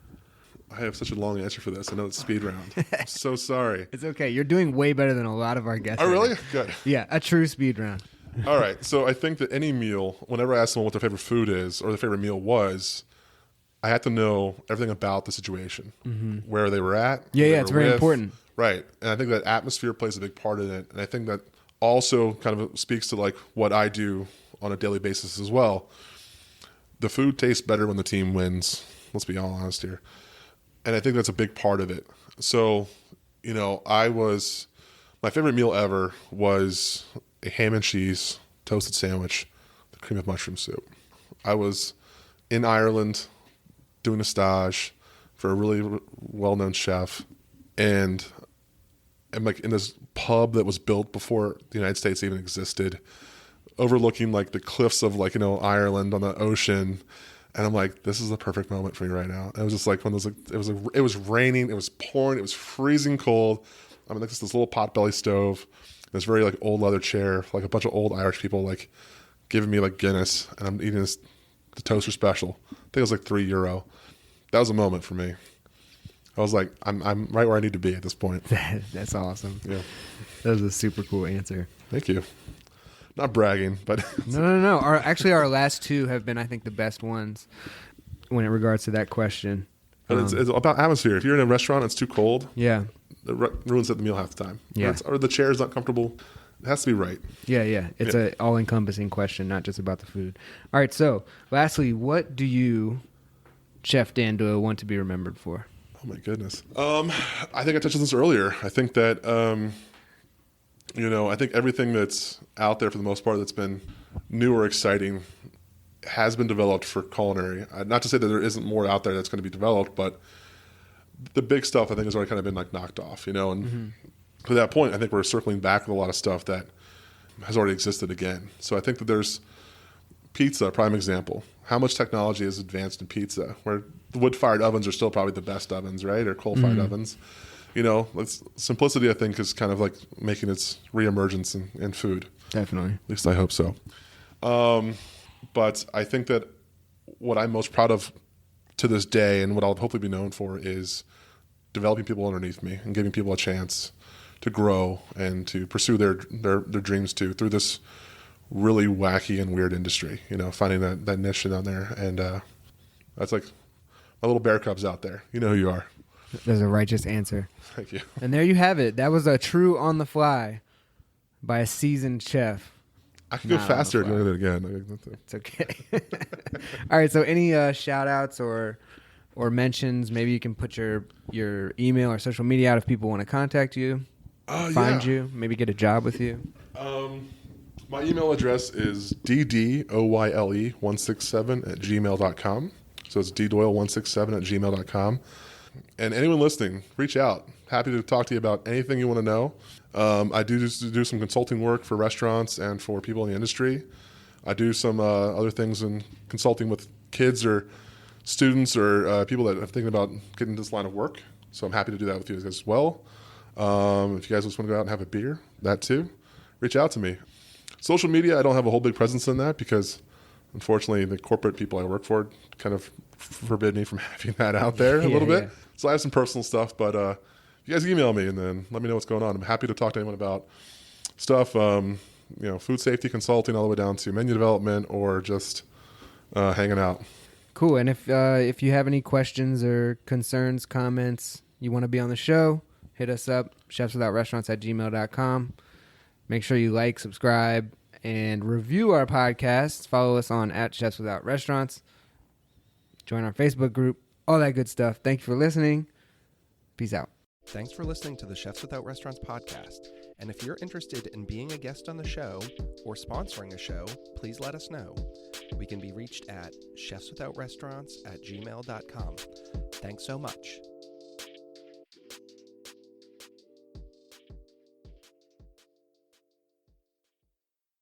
I have such a long answer for this. I know it's speed round. I'm so sorry. It's okay. You're doing way better than a lot of our guests. Oh, really? Now. Good. Yeah, a true speed round. All right. So I think that any meal, whenever I ask someone what their favorite food is or their favorite meal was, I had to know everything about the situation, where they were at. Yeah, it's very important. Right. And I think that atmosphere plays a big part in it. And I think that also kind of speaks to like what I do on a daily basis as well. The food tastes better when the team wins. Let's be all honest here. And I think that's a big part of it. So, my favorite meal ever was a ham and cheese toasted sandwich, the cream of mushroom soup. I was in Ireland doing a stage for a really well-known chef, and am like in this pub that was built before the United States even existed, overlooking like the cliffs of like, Ireland on the ocean. And I'm like, this is the perfect moment for me right now. And it was just like one of those, like, it was raining, it was pouring, it was freezing cold. I'm like this little potbelly stove, this very like old leather chair, like a bunch of old Irish people like giving me like Guinness, and I'm eating the toaster special. I think it was like €3. That was a moment for me. I was like, I'm right where I need to be at this point. That's awesome. Yeah. That was a super cool answer. Thank you. Not bragging, but No. Our last two have been, I think, the best ones when it regards to that question. But it's about atmosphere. If you're in a restaurant, it's too cold. Yeah. It ruins the meal half the time. Yeah. Or the chair is not comfortable. It has to be right. Yeah. It's an all-encompassing question, not just about the food. All right. So, lastly, what do you, Chef Dan Doyle, want to be remembered for? Oh my goodness. I think I touched on this earlier. I think that, I think everything that's out there for the most part that's been new or exciting has been developed for culinary. Not to say that there isn't more out there that's going to be developed, but the big stuff I think has already kind of been like knocked off, and to that point, I think we're circling back with a lot of stuff that has already existed again. So I think that there's pizza, prime example. How much technology has advanced in pizza, where wood-fired ovens are still probably the best ovens, right? Or coal-fired ovens. Simplicity, I think, is kind of like making its reemergence in food. Definitely. At least I hope so. But I think that what I'm most proud of to this day, and what I'll hopefully be known for, is developing people underneath me and giving people a chance to grow and to pursue their dreams too, through this really wacky and weird industry. Finding that niche down there, and that's like my little bear cubs out there. You know who you are. There's a righteous answer. Thank you. And there you have it. That was a true on the fly by a seasoned chef. I could go faster and do it again. It's okay. All right. So any shout outs or mentions, maybe you can put your email or social media out if people want to contact you, find you, maybe get a job with you. My email address is ddoyle167@gmail.com. So it's ddoyle167@gmail.com. And anyone listening, reach out. Happy to talk to you about anything you want to know. I do some consulting work for restaurants and for people in the industry. I do some other things in consulting with kids or students or people that are thinking about getting into this line of work. So I'm happy to do that with you as well. If you guys just want to go out and have a beer, that too, reach out to me. Social media, I don't have a whole big presence in that because, unfortunately, the corporate people I work for kind of forbid me from having that out there a little bit. So I have some personal stuff, but you guys email me and then let me know what's going on. I'm happy to talk to anyone about stuff, food safety consulting all the way down to menu development or just hanging out. Cool. And if you have any questions or concerns, comments, you want to be on the show, hit us up, chefswithoutrestaurants@gmail.com. Make sure you like, subscribe, and review our podcast. Follow us on @chefswithout.restaurants. Join our Facebook group, all that good stuff. Thank you for listening. Peace out. Thanks for listening to the Chefs Without Restaurants podcast. And if you're interested in being a guest on the show or sponsoring a show, please let us know. We can be reached at chefswithoutrestaurants@gmail.com. Thanks so much.